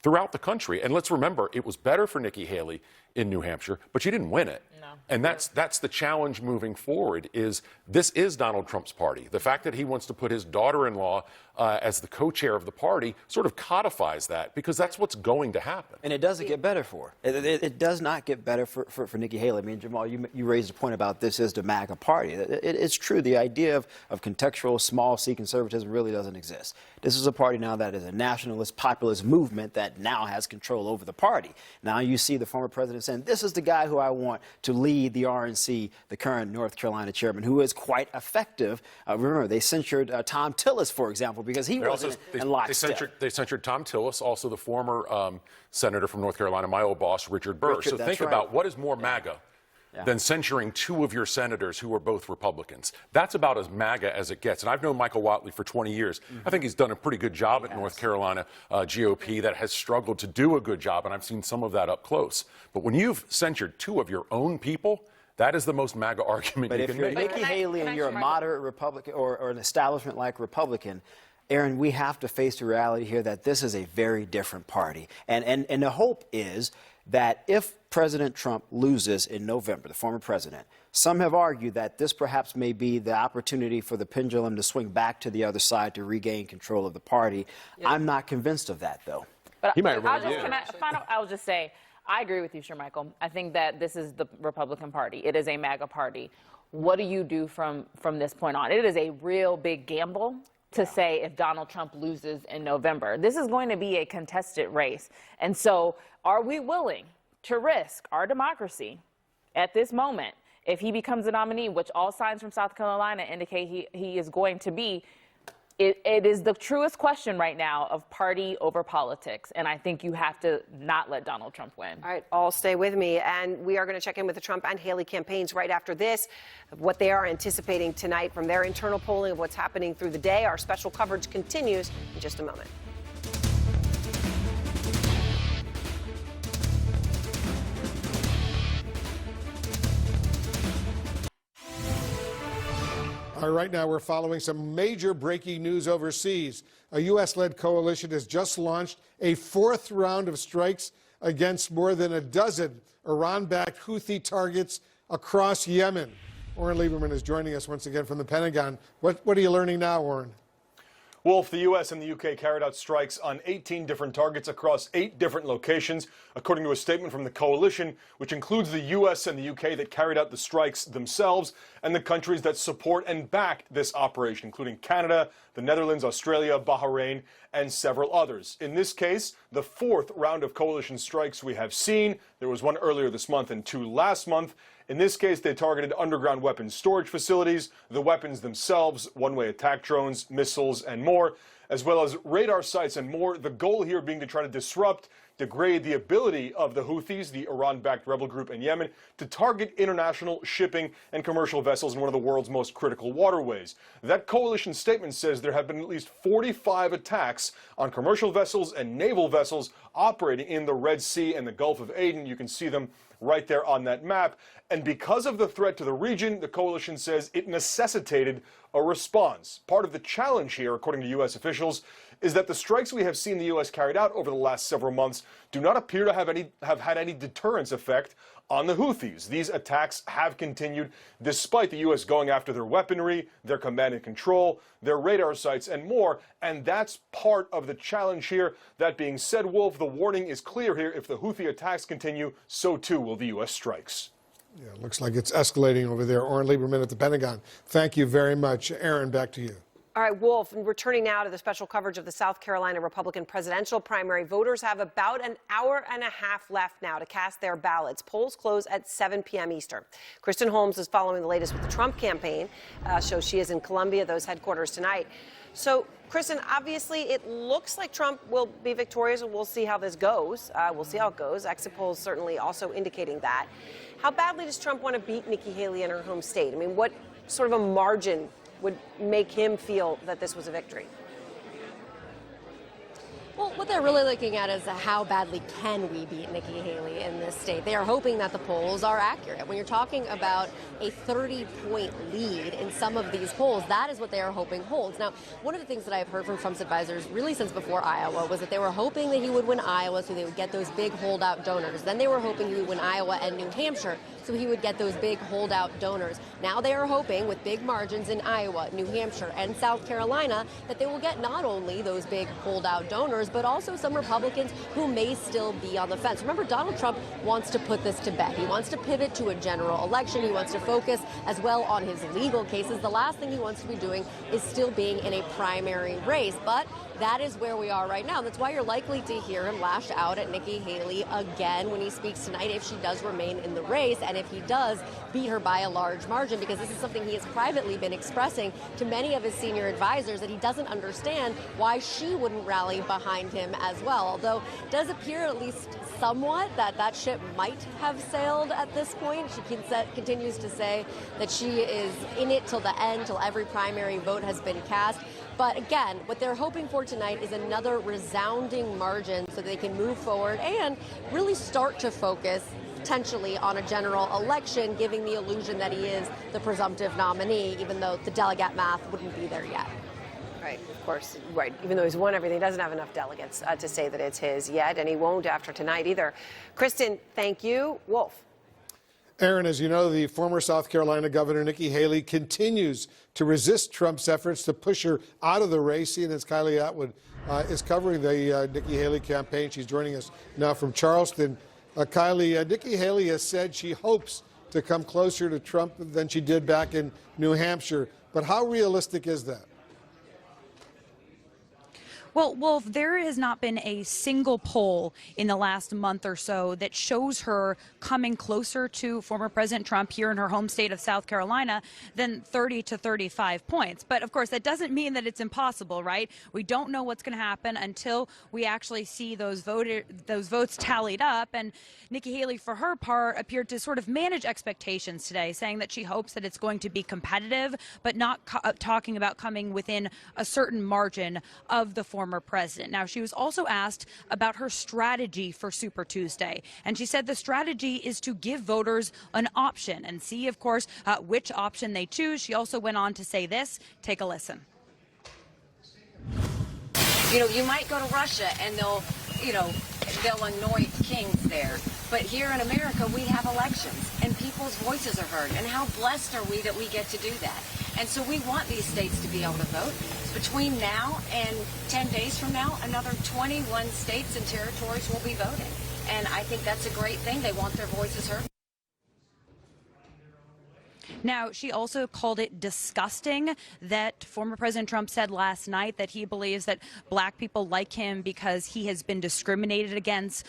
throughout the country. And let's remember, it was better for Nikki Haley in New Hampshire, but she didn't win it. No. And that's the challenge moving forward, is this is Donald Trump's party. The fact that he wants to put his daughter-in-law as the co-chair of the party sort of codifies that, because that's what's going to happen. And it doesn't get better for her. It does not get better for Nikki Haley. I mean, Jamal, you raised a point about this is the MAGA party. It's true. The idea of contextual small C conservatism really doesn't exist. This is a party now that is a nationalist populist movement that now has control over the party. Now you see the former president saying, this is the guy who I want to lead the RNC, the current North Carolina chairman, who is quite effective. Remember, they censured Tom Tillis, for example, because he wasn't in lockstep. They censured Tom Tillis, also the former senator from North Carolina, my old boss, Richard Burr. So think about what is more MAGA than censuring 2 of your senators who are both Republicans. That's about as MAGA as it gets. And I've known Michael Whatley for 20 years. I think he's done a pretty good job at North Carolina GOP that has struggled to do a good job, and I've seen some of that up close. But when you've censured 2 of your own people, that is the most MAGA argument you can make. But if you're Nikki Haley and you're a moderate Republican or an establishment-like Republican, Aaron, we have to face the reality here that this is a very different party. And the hope is that if President Trump loses in November, the former president, some have argued that this perhaps may be the opportunity for the pendulum to swing back to the other side to regain control of the party. Yeah. I'm not convinced of that, though. But he might I'll just say, I agree with you, Sir Michael. I think that this is the Republican Party. It is a MAGA party. What do you do from this point on? It is a real big gamble to say if Donald Trump loses in November. This is going to be a contested race. And so are we willing to risk our democracy at this moment if he becomes a nominee, which all signs from South Carolina indicate he is going to be? It is the truest question right now of party over politics, and I think you have to not let Donald Trump win. All right, all stay with me, and we are going to check in with the Trump and Haley campaigns right after this, of what they are anticipating tonight from their internal polling of what's happening through the day. Our special coverage continues in just a moment. All right, now we're following some major breaking news overseas. A U.S.-led coalition has just launched a 4th round of strikes against more than a dozen Iran-backed Houthi targets across Yemen. Oren Lieberman is joining us once again from the Pentagon. What are you learning now, Oren? Wolf, the U.S. and the U.K. carried out strikes on 18 different targets across 8 different locations, according to a statement from the coalition, which includes the U.S. and the U.K. that carried out the strikes themselves, and the countries that support and backed this operation, including Canada, the Netherlands, Australia, Bahrain, and several others. In this case, the 4th round of coalition strikes we have seen. There was one earlier this month and 2 last month. In this case, they targeted underground weapons storage facilities, the weapons themselves, one-way attack drones, missiles, and more, as well as radar sites and more. The goal here being to try to disrupt, degrade the ability of the Houthis, the Iran-backed rebel group in Yemen, to target international shipping and commercial vessels in one of the world's most critical waterways. That coalition statement says there have been at least 45 attacks on commercial vessels and naval vessels operating in the Red Sea and the Gulf of Aden. You can see them right there on that map. And because of the threat to the region, the coalition says it necessitated a response. Part of the challenge here, according to U.S. officials, is that the strikes we have seen the U.S. carried out over the last several months do not appear to have had any deterrence effect on the Houthis. These attacks have continued despite the U.S. going after their weaponry, their command and control, their radar sites, and more. And that's part of the challenge here. That being said, Wolf, the warning is clear here. If the Houthi attacks continue, so too will the U.S. strikes. Yeah, it looks like it's escalating over there. Oren Lieberman at the Pentagon. Thank you very much. Aaron, back to you. All right, Wolf, and returning now to the special coverage of the South Carolina Republican presidential primary. Voters have about an hour and a half left now to cast their ballots. Polls close at 7 p.m. Eastern. Kristen Holmes is following the latest with the Trump campaign. So she is in Columbia, those headquarters tonight. So, Kristen, obviously it looks like Trump will be victorious, and we'll see how this goes. We'll see how it goes. Exit polls certainly also indicating that. How badly does Trump want to beat Nikki Haley in her home state? I mean, what sort of a margin would make him feel that this was a victory? Well, what they're really looking at is how badly can we beat Nikki Haley in this state. They are hoping that the polls are accurate. When you're talking about a 30-point lead in some of these polls, that is what they are hoping holds. Now, one of the things that I've heard from Trump's advisors really since before Iowa was that they were hoping that he would win Iowa so they would get those big holdout donors. Then they were hoping he would win Iowa and New Hampshire so he would get those big holdout donors. Now they are hoping, with big margins in Iowa, New Hampshire, and South Carolina, that they will get not only those big holdout donors, but also some Republicans who may still be on the fence. Remember, Donald Trump wants to put this to bed. He wants to pivot to a general election. He wants to focus as well on his legal cases. The last thing he wants to be doing is still being in a primary race. But that is where we are right now. That's why you're likely to hear him lash out at Nikki Haley again when he speaks tonight if she does remain in the race, and if he does beat her by a large margin, because this is something he has privately been expressing to many of his senior advisors, that he doesn't understand why she wouldn't rally behind behind him as well. Although it does appear, at least somewhat, that ship might have sailed at this point. She continues to say that she is in it till the end, till every primary vote has been cast. But again, what they're hoping for tonight is another resounding margin so they can move forward and really start to focus potentially on a general election, giving the illusion that he is the presumptive nominee, even though the delegate math wouldn't be there yet. Right, of course, right. Even though he's won everything, he doesn't have enough delegates to say that it's his yet, and he won't after tonight either. Kristen, thank you. Wolf. Aaron, as you know, the former South Carolina Governor Nikki Haley continues to resist Trump's efforts to push her out of the race. CNN's Kylie Atwood is covering the Nikki Haley campaign. She's joining us now from Charleston. Kylie, Nikki Haley has said she hopes to come closer to Trump than she did back in New Hampshire. But how realistic is that? Well, Wolf, there has not been a single poll in the last month or so that shows her coming closer to former President Trump here in her home state of South Carolina than 30 to 35 points. But of course, that doesn't mean that it's impossible, right? We don't know what's going to happen until we actually see those votes tallied up. And Nikki Haley, for her part, appeared to sort of manage expectations today, saying that she hopes that it's going to be competitive, but not talking about coming within a certain margin of the former president. Now, she was also asked about her strategy for Super Tuesday, and she said the strategy is to give voters an option and see, of course, which option they choose. She also went on to say this. Take a listen. You know, you might go to Russia and they'll anoint kings there. But here in America, we have elections and people's voices are heard. And how blessed are we that we get to do that? And so we want these states to be able to vote. Between now and 10 days from now, another 21 states and territories will be voting. And I think that's a great thing. They want their voices heard. Now, she also called it disgusting that former President Trump said last night that he believes that black people like him because he has been discriminated against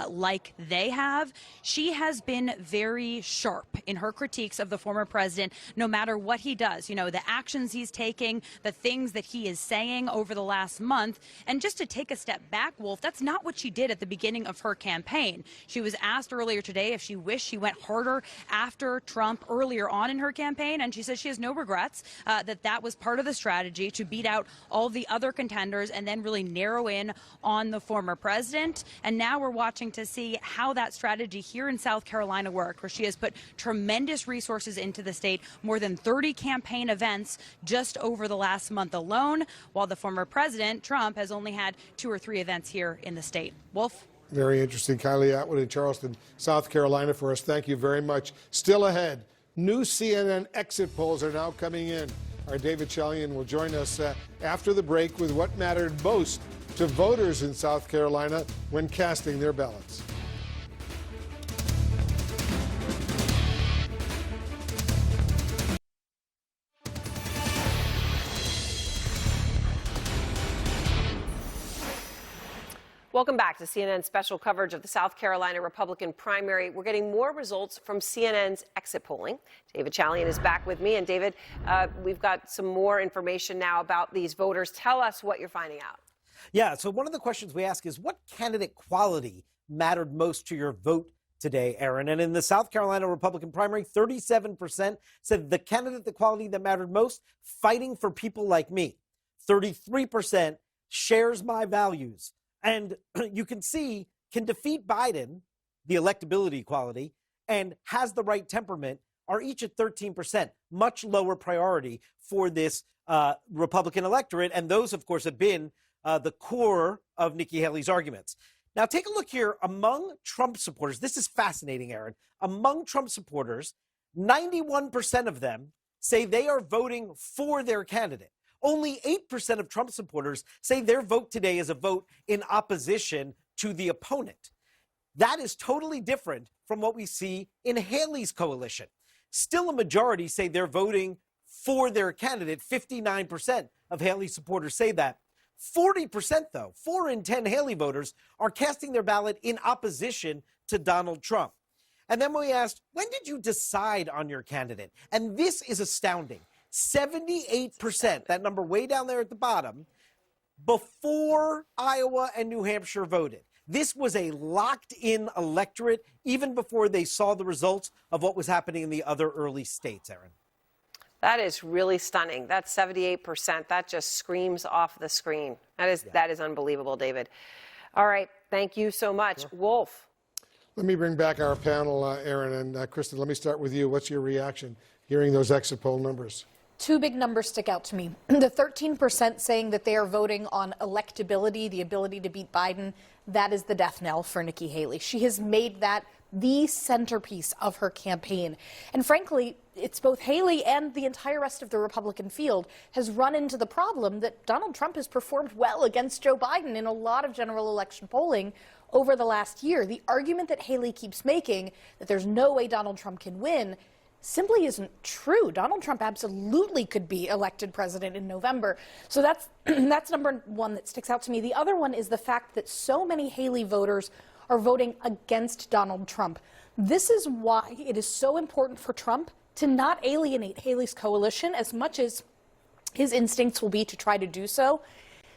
like they have. She has been very sharp in her critiques of the former president, no matter what he does, you know, the actions he's taking, the things that he is saying over the last month. And just to take a step back, Wolf, that's not what she did at the beginning of her campaign. She was asked earlier today if she wished she went harder after Trump earlier on in her campaign, and she says she has no regrets, that was part of the strategy to beat out all the other contenders and then really narrow in on the former president. And now we're watching to see how that strategy here in South Carolina worked, where she has put tremendous resources into the state, more than 30 campaign events just over the last month alone, while the former president, Trump, has only had 2 or 3 events here in the state. Wolf? Very interesting. Kylie Atwood in Charleston, South Carolina for us. Thank you very much. Still ahead, new CNN exit polls are now coming in. Our David Chalian will join us after the break with what mattered most to voters in South Carolina when casting their ballots. Welcome back to CNN's special coverage of the South Carolina Republican primary. We're getting more results from CNN's exit polling. David Chalian is back with me. And David, we've got some more information now about these voters. Tell us what you're finding out. Yeah, so one of the questions we ask is what candidate quality mattered most to your vote today, Aaron? And in the South Carolina Republican primary, 37% said the candidate, the quality that mattered most, fighting for people like me. 33% shares my values. And you can see, can defeat Biden, the electability quality, and has the right temperament, are each at 13%, much lower priority for this Republican electorate. And those, of course, have been the core of Nikki Haley's arguments. Now, take a look here among Trump supporters. This is fascinating, Aaron. Among Trump supporters, 91% of them say they are voting for their candidate. Only 8% of Trump supporters say their vote today is a vote in opposition to the opponent. That is totally different from what we see in Haley's coalition. Still, a majority say they're voting for their candidate. 59% of Haley supporters say that. 40%, though, 4 in 10 Haley voters are casting their ballot in opposition to Donald Trump. And then we asked, when did you decide on your candidate? And this is astounding. 78%, that number way down there at the bottom, before Iowa and New Hampshire voted. This was a locked-in electorate even before they saw the results of what was happening in the other early states, Erin. That is really stunning. That's 78%. That just screams off the screen. That is unbelievable, David. All right. Thank you so much. Sure. Wolf. Let me bring back our panel, Erin and Kristen. Let me start with you. What's your reaction hearing those exit poll numbers? Two big numbers stick out to me. The 13% saying that they are voting on electability, the ability to beat Biden, that is the death knell for Nikki Haley. She has made that the centerpiece of her campaign. And frankly, it's both Haley and the entire rest of the Republican field has run into the problem that Donald Trump has performed well against Joe Biden in a lot of general election polling over the last year. The argument that Haley keeps making that there's no way Donald Trump can win simply isn't true. Donald Trump absolutely could be elected president in November. So that's number one that sticks out to me. The other one is the fact that so many Haley voters are voting against Donald Trump. This is why it is so important for Trump to not alienate Haley's coalition as much as his instincts will be to try to do so.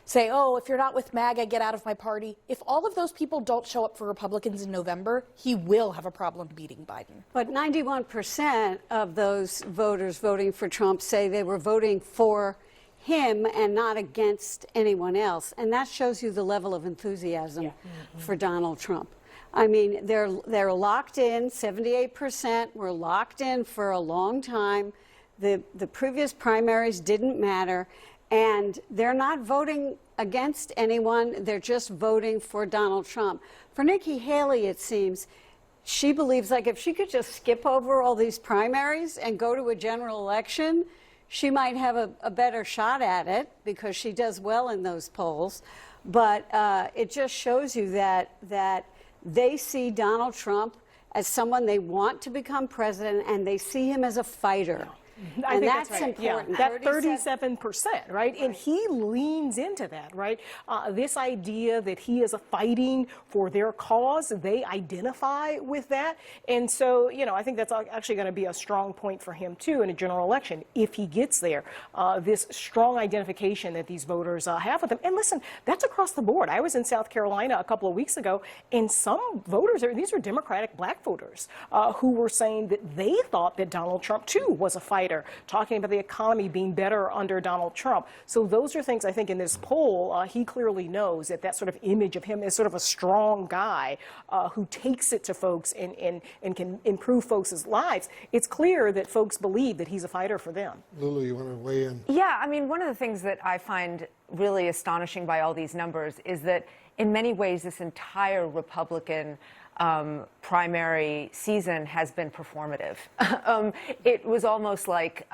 Say, oh, if you're not with MAGA, get out of my party. If all of those people don't show up for Republicans in November, he will have a problem beating Biden. But 91% of those voters voting for Trump say they were voting for him and not against anyone else. And that shows you the level of enthusiasm for Donald Trump. I mean, they're locked in, 78% were locked in for a long time. The previous primaries didn't matter. And they're not voting against anyone. They're just voting for Donald Trump. For Nikki Haley, it seems, she believes like if she could just skip over all these primaries and go to a general election, she might have a better shot at it because she does well in those polls. But it just shows you that they see Donald Trump as someone they want to become president, and they see him as a fighter. I and think that's right. important. Yeah. That 37%, right? And he leans into that, right? This idea that he is fighting for their cause, they identify with that. And so, you know, I think that's actually going to be a strong point for him, too, in a general election, if he gets there. This strong identification that these voters have with him. And listen, that's across the board. I was in South Carolina a couple of weeks ago, and some voters, these are Democratic black voters, who were saying that they thought that Donald Trump, too, was a fighter. Talking about the economy being better under Donald Trump. So those are things I think in this poll, he clearly knows that sort of image of him as sort of a strong guy who takes it to folks and can improve folks' lives. It's clear that folks believe that he's a fighter for them. Lulu, you want to weigh in? Yeah, I mean, one of the things that I find really astonishing by all these numbers is that in many ways this entire Republican primary season has been performative. It was almost like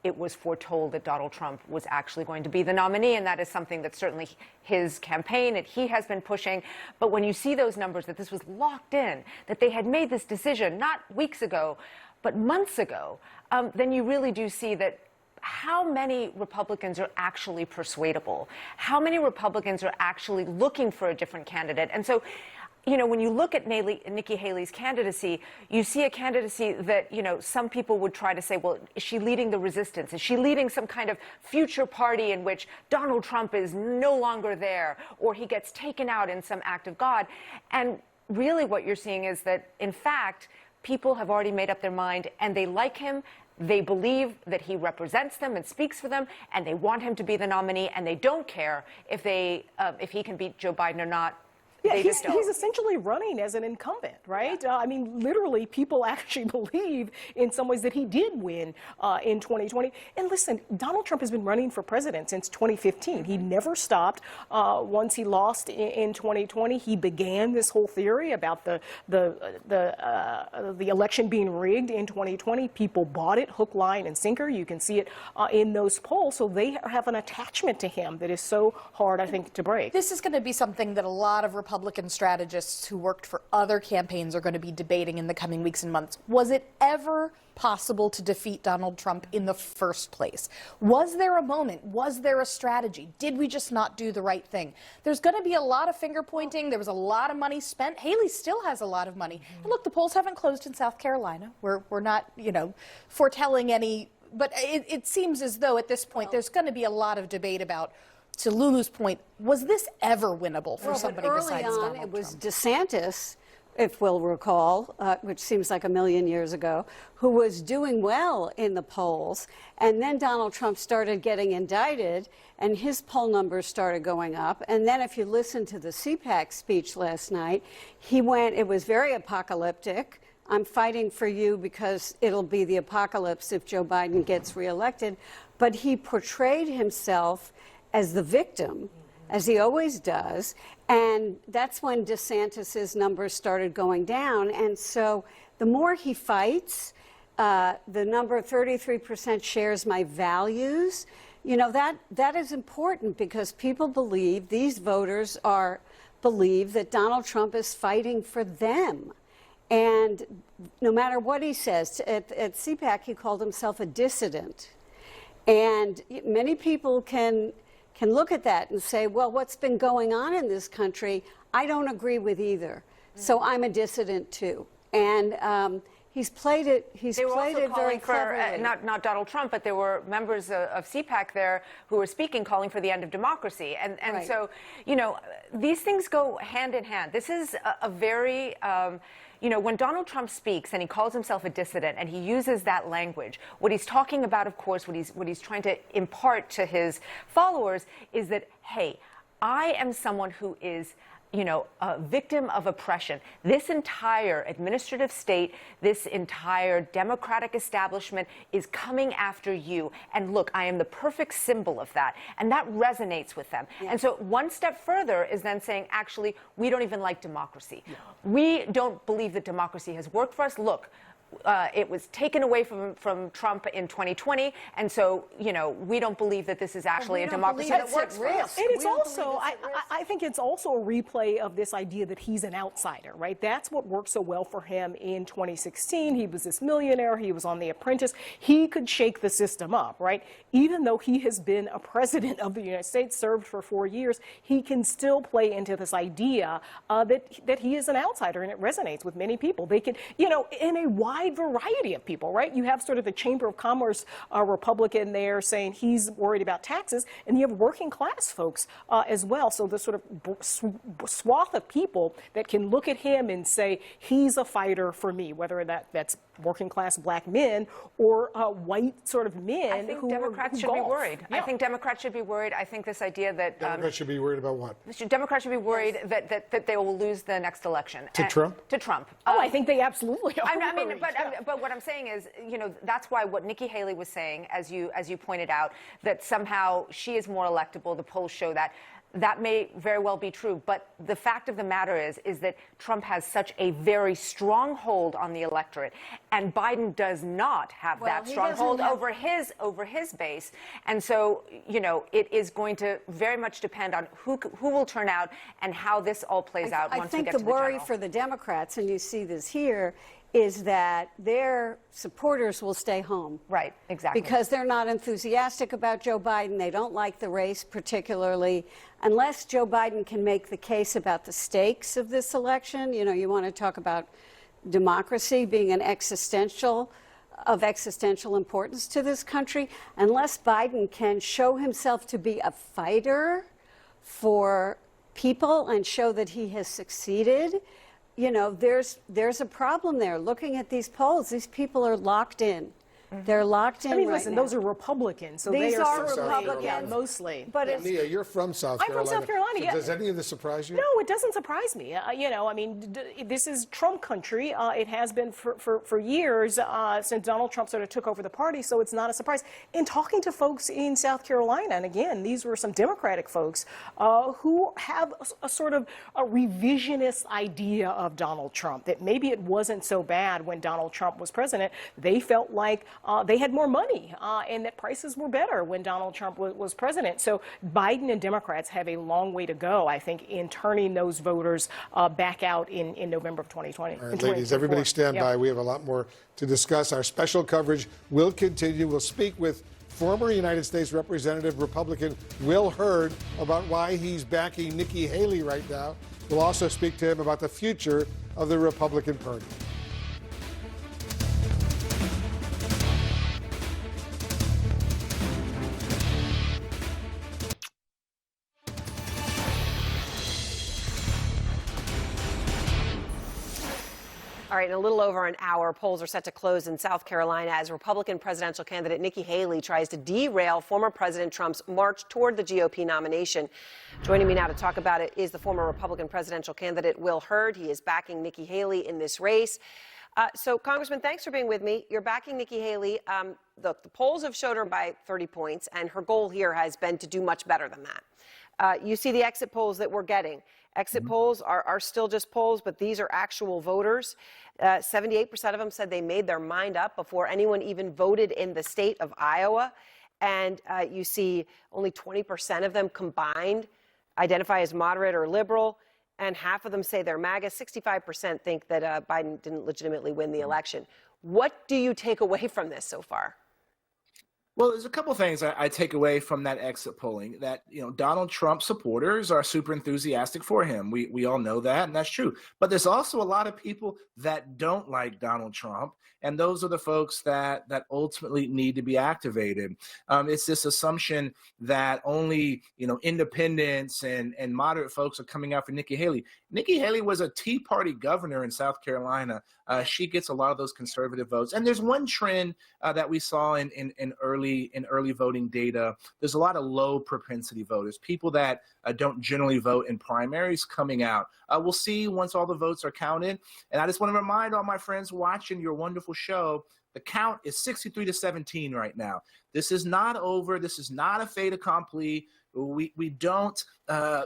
it was foretold that Donald Trump was actually going to be the nominee, and that is something that certainly his campaign that he has been pushing. But when you see those numbers, that this was locked in, that they had made this decision not weeks ago, but months ago, then you really do see that how many Republicans are actually persuadable, how many Republicans are actually looking for a different candidate. And so, you know, when you look at Nikki Haley's candidacy, you see a candidacy that, you know, some people would try to say, well, is she leading the resistance? Is she leading some kind of future party in which Donald Trump is no longer there, or he gets taken out in some act of God? And really what you're seeing is that, in fact, people have already made up their mind and they like him. They believe that he represents them and speaks for them, and they want him to be the nominee, and they don't care if he can beat Joe Biden or not. Yeah, he's essentially running as an incumbent, right? Yeah. I mean, literally, people actually believe in some ways that he did win in 2020. And listen, Donald Trump has been running for president since 2015. He never stopped. Once he lost in 2020, he began this whole theory about the election being rigged in 2020. People bought it, hook, line, and sinker. You can see it in those polls. So they have an attachment to him that is so hard, I think, to break. This is going to be something that a lot of Republican strategists who worked for other campaigns are going to be debating in the coming weeks and months. Was it ever possible to defeat Donald Trump in the first place? Was there a moment? Was there a strategy? Did we just not do the right thing? There's going to be a lot of finger pointing. There was a lot of money spent. Haley still has a lot of money. And look, the polls haven't closed in South Carolina. We're not, you know, foretelling any, but it seems as though at this point there's going to be a lot of debate about to Lulu's point, was this ever winnable for somebody early besides on, Donald it was Trump? DeSantis, if we'll recall, which seems like a million years ago, who was doing well in the polls. And then Donald Trump started getting indicted, and his poll numbers started going up. And then if you listen to the CPAC speech last night, it was very apocalyptic. I'm fighting for you because it'll be the apocalypse if Joe Biden gets reelected. But he portrayed himself as the victim, as he always does. And that's when DeSantis's numbers started going down. And so the more he fights, the number 33% shares my values, that is important because people believe, these voters believe that Donald Trump is fighting for them. And no matter what he says, at CPAC he called himself a dissident. And many people can look at that and say, well, what's been going on in this country, I don't agree with either. So I'm a dissident too. And he's played it. They were played also it calling very for cleverly. not Donald Trump, but there were members of CPAC there who were speaking, calling for the end of democracy. And Right. so, these things go hand in hand. This is a very when Donald Trump speaks and he calls himself a dissident and he uses that language, what he's talking about, of course, what he's trying to impart to his followers is that, hey, I am someone who is a victim of oppression. This entire administrative state, this entire democratic establishment is coming after you. And look, I am the perfect symbol of that. And that resonates with them. Yeah. And so one step further is then saying, actually, we don't even like democracy. Yeah. We don't believe that democracy has worked for us. Look, it was taken away from Trump in 2020, and so we don't believe that this is actually a democracy that works for us. And it's also, I think it's also a replay of this idea that he's an outsider, right? That's what worked so well for him in 2016. He was this millionaire. He was on The Apprentice. He could shake the system up, right? Even though he has been a president of the United States, served for 4 years, he can still play into this idea that he is an outsider, and it resonates with many people. They can, in a wide variety of people, right? You have sort of the Chamber of Commerce Republican there saying he's worried about taxes, and you have working class folks as well. So the sort of swath of people that can look at him and say he's a fighter for me, whether that's working class black men or white sort of men. I think Democrats should be worried. Yeah. I think Democrats should be worried. I think this idea that Democrats should be worried about what? Democrats should be worried that they will lose the next election to Trump. To Trump. I think they absolutely are. But what I'm saying is, that's why what Nikki Haley was saying, as you pointed out, that somehow she is more electable. The polls show that. That may very well be true, but the fact of the matter is that Trump has such a very strong hold on the electorate, and Biden does not have that strong hold over his base. And so, it is going to very much depend on who will turn out and how this all plays out once we get to the general. I think the worry for the Democrats, and you see this here, is that their supporters will stay home. Right, exactly. Because they're not enthusiastic about Joe Biden. They don't like the race particularly. Unless Joe Biden can make the case about the stakes of this election, you want to talk about democracy being of existential importance to this country. Unless Biden can show himself to be a fighter for people and show that he has succeeded, there's a problem there. Looking at these polls, these people are locked in. They're locked in. Listen, those are Republicans, so these they are Republicans, mostly. But Nia, you're from South Carolina. I'm from South Carolina. So yeah. Does any of this surprise you? No, it doesn't surprise me. This is Trump country. It has been for years since Donald Trump sort of took over the party, so it's not a surprise. In talking to folks in South Carolina, and again, these were some Democratic folks who have a sort of a revisionist idea of Donald Trump, that maybe it wasn't so bad when Donald Trump was president. They felt like they had more money and that prices were better when Donald Trump was president. So Biden and Democrats have a long way to go, I think, in turning those voters back out in November of 2020. All right, ladies, everybody stand by. We have a lot more to discuss. Our special coverage will continue. We'll speak with former United States Representative Republican Will Hurd about why he's backing Nikki Haley right now. We'll also speak to him about the future of the Republican Party. All right, in a little over an hour, polls are set to close in South Carolina as Republican presidential candidate Nikki Haley tries to derail former President Trump's march toward the GOP nomination. Joining me now to talk about it is the former Republican presidential candidate Will Hurd. He is backing Nikki Haley in this race. So, Congressman, thanks for being with me. You're backing Nikki Haley. The polls have showed her by 30 points, and her goal here has been to do much better than that. You see the exit polls that we're getting. Exit polls are still just polls, but these are actual voters. 78% of them said they made their mind up before anyone even voted in the state of Iowa. And you see only 20% of them combined identify as moderate or liberal. And half of them say they're MAGA. 65% think that Biden didn't legitimately win the election. What do you take away from this so far? Well, there's a couple things I take away from that exit polling. That, Donald Trump supporters are super enthusiastic for him. We all know that, and that's true. But there's also a lot of people that don't like Donald Trump, and those are the folks that ultimately need to be activated. It's this assumption that only independents and moderate folks are coming out for Nikki Haley. Nikki Haley was a Tea Party governor in South Carolina. She gets a lot of those conservative votes. And there's one trend that we saw in early voting data. There's a lot of low propensity voters, people that don't generally vote in primaries coming out. We'll see once all the votes are counted. And I just want to remind all my friends watching your wonderful show, the count is 63-17 right now. This is not over. This is not a fait accompli. We don't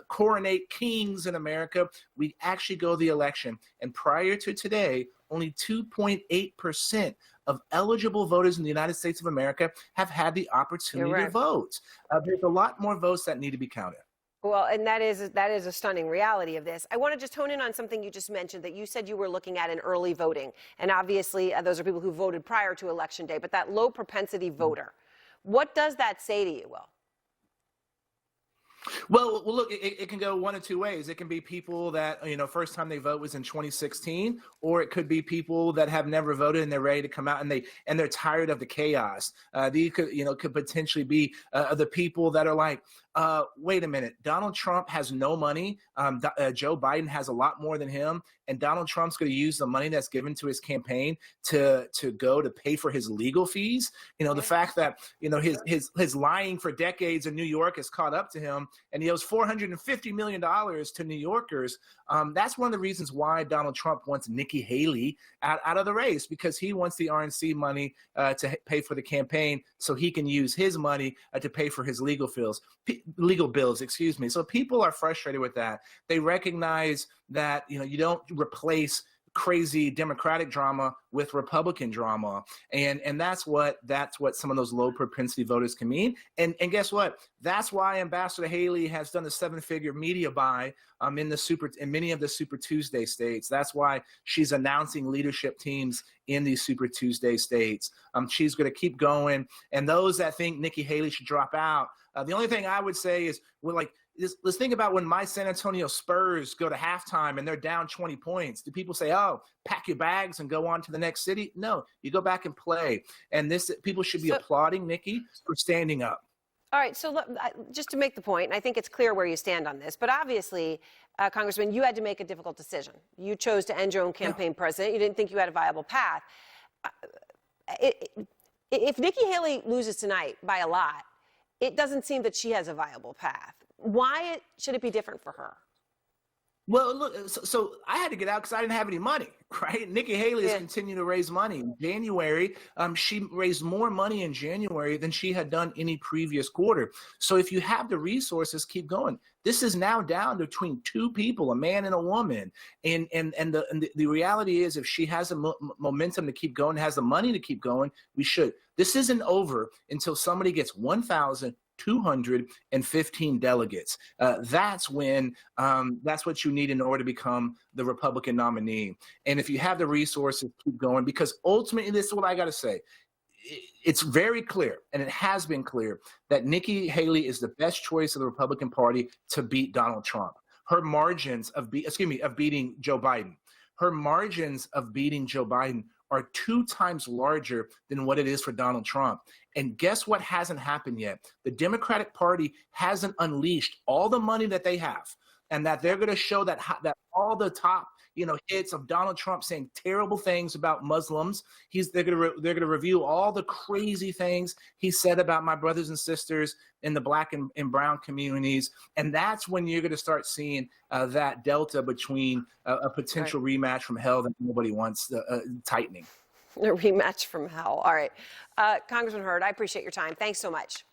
coronate kings in America. We actually go the election. And prior to today, only 2.8% of eligible voters in the United States of America have had the opportunity to vote. There's a lot more votes that need to be counted. Well, and that is a stunning reality of this. I want to just hone in on something you just mentioned, that you said you were looking at in early voting. And obviously, those are people who voted prior to Election Day. But that low propensity voter, what does that say to you, Will? Well, look, it can go one of two ways. It can be people that, first time they vote was in 2016, or it could be people that have never voted and they're ready to come out and they're tired of the chaos. These could potentially be the people that are like, wait a minute, Donald Trump has no money. Joe Biden has a lot more than him. And Donald Trump's going to use the money that's given to his campaign to go to pay for his legal fees. The fact that, his lying for decades in New York has caught up to him, and he owes $450 million to New Yorkers. That's one of the reasons why Donald Trump wants Nikki Haley out of the race, because he wants the RNC money to pay for the campaign so he can use his money to pay for his legal bills. So people are frustrated with that. They recognize that you don't replace crazy Democratic drama with Republican drama, and that's what some of those low propensity voters can mean. And guess what? That's why Ambassador Haley has done a 7-figure media buy in many of the Super Tuesday states. That's why she's announcing leadership teams in these Super Tuesday states. She's going to keep going. And those that think Nikki Haley should drop out, the only thing I would say is, let's think about when my San Antonio Spurs go to halftime and they're down 20 points. Do people say, oh, pack your bags and go on to the next city? No, you go back and play. And people should be applauding Nikki for standing up. All right, so just to make the point, and I think it's clear where you stand on this, but obviously, Congressman, you had to make a difficult decision. You chose to end your own campaign president. You didn't think you had a viable path. If Nikki Haley loses tonight by a lot, it doesn't seem that she has a viable path. Why should it be different for her? Well, look, so I had to get out because I didn't have any money, right? Nikki Haley has continued to raise money. In January, she raised more money in January than she had done any previous quarter. So if you have the resources, keep going. This is now down between two people, a man and a woman. And the reality is, if she has the momentum to keep going, has the money to keep going, we should. This isn't over until somebody gets 1,215 delegates. That's when that's what you need in order to become the Republican nominee. And if you have the resources, keep going, because ultimately, this is what I got to say. It's very clear, and it has been clear, that Nikki Haley is the best choice of the Republican Party to beat Donald Trump. Her margins of beating Joe Biden. Her margins of beating Joe Biden are 2 times larger than what it is for Donald Trump. And guess what hasn't happened yet? The Democratic Party hasn't unleashed all the money that they have, and that they're going to show that all the top hits of Donald Trump saying terrible things about Muslims. They're gonna review all the crazy things he said about my brothers and sisters in the black and brown communities, and that's when you're gonna start seeing that delta between a potential rematch from hell that nobody wants tightening. A rematch from hell. All right. Congressman Hurd, I appreciate your time. Thanks so much.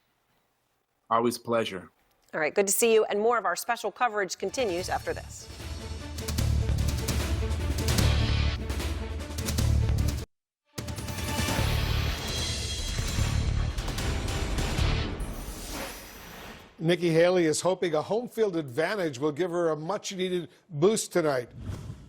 Always a pleasure. All right. Good to see you. And more of our special coverage continues after this. Nikki Haley is hoping a home field advantage will give her a much-needed boost tonight.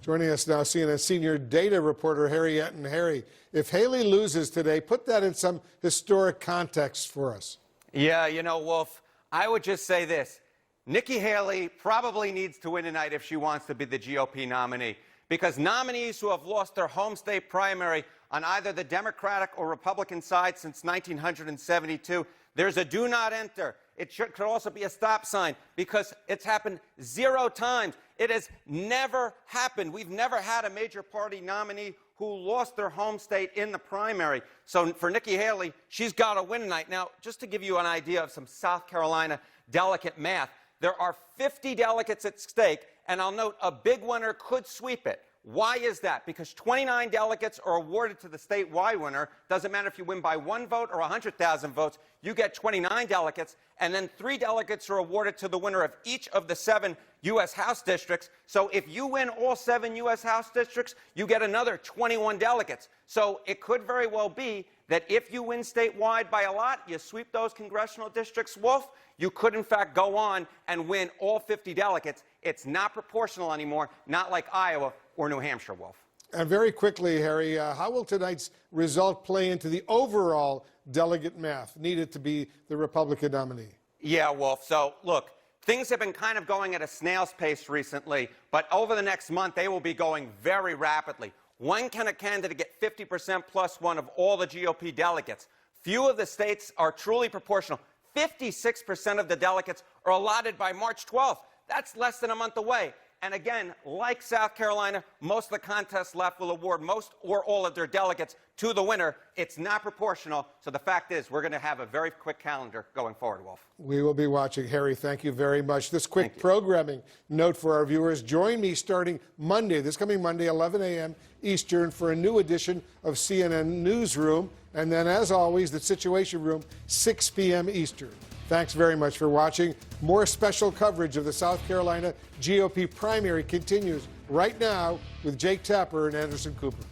Joining us now, CNN senior data reporter Harry Etten. Harry, if Haley loses today, put that in some historic context for us. Yeah, Wolf, I would just say this. Nikki Haley probably needs to win tonight if she wants to be the GOP nominee, because nominees who have lost their home state primary on either the Democratic or Republican side since 1972, there's a do not enter. It could also be a stop sign, because it's happened 0 times. It has never happened. We've never had a major party nominee who lost their home state in the primary. So for Nikki Haley, she's got to win tonight. Now, just to give you an idea of some South Carolina delegate math, there are 50 delegates at stake, and I'll note a big winner could sweep it. Why is that? Because 29 delegates are awarded to the statewide winner. Doesn't matter if you win by 1 vote or 100,000 votes, you get 29 delegates, and then 3 delegates are awarded to the winner of each of the 7 U.S. House districts. So if you win all 7 U.S. House districts, you get another 21 delegates. So it could very well be that if you win statewide by a lot, you sweep those congressional districts, Wolf, you could in fact go on and win all 50 delegates. It's not proportional anymore, not like Iowa or New Hampshire, Wolf. And very quickly, Harry, how will tonight's result play into the overall delegate math needed to be the Republican nominee? Yeah, Wolf. So, look, things have been kind of going at a snail's pace recently, but over the next month, they will be going very rapidly. When can a candidate get 50% plus 1 of all the GOP delegates? Few of the states are truly proportional. 56% of the delegates are allotted by March 12th. That's less than a month away. And again, like South Carolina, most of the contests left will award most or all of their delegates to the winner. It's not proportional. So the fact is, we're going to have a very quick calendar going forward, Wolf. We will be watching. Harry, thank you very much. This quick programming note for our viewers. Join me starting Monday, this coming Monday, 11 a.m. Eastern, for a new edition of CNN Newsroom. And then, as always, the Situation Room, 6 p.m. Eastern. Thanks very much for watching. More special coverage of the South Carolina GOP primary continues right now with Jake Tapper and Anderson Cooper.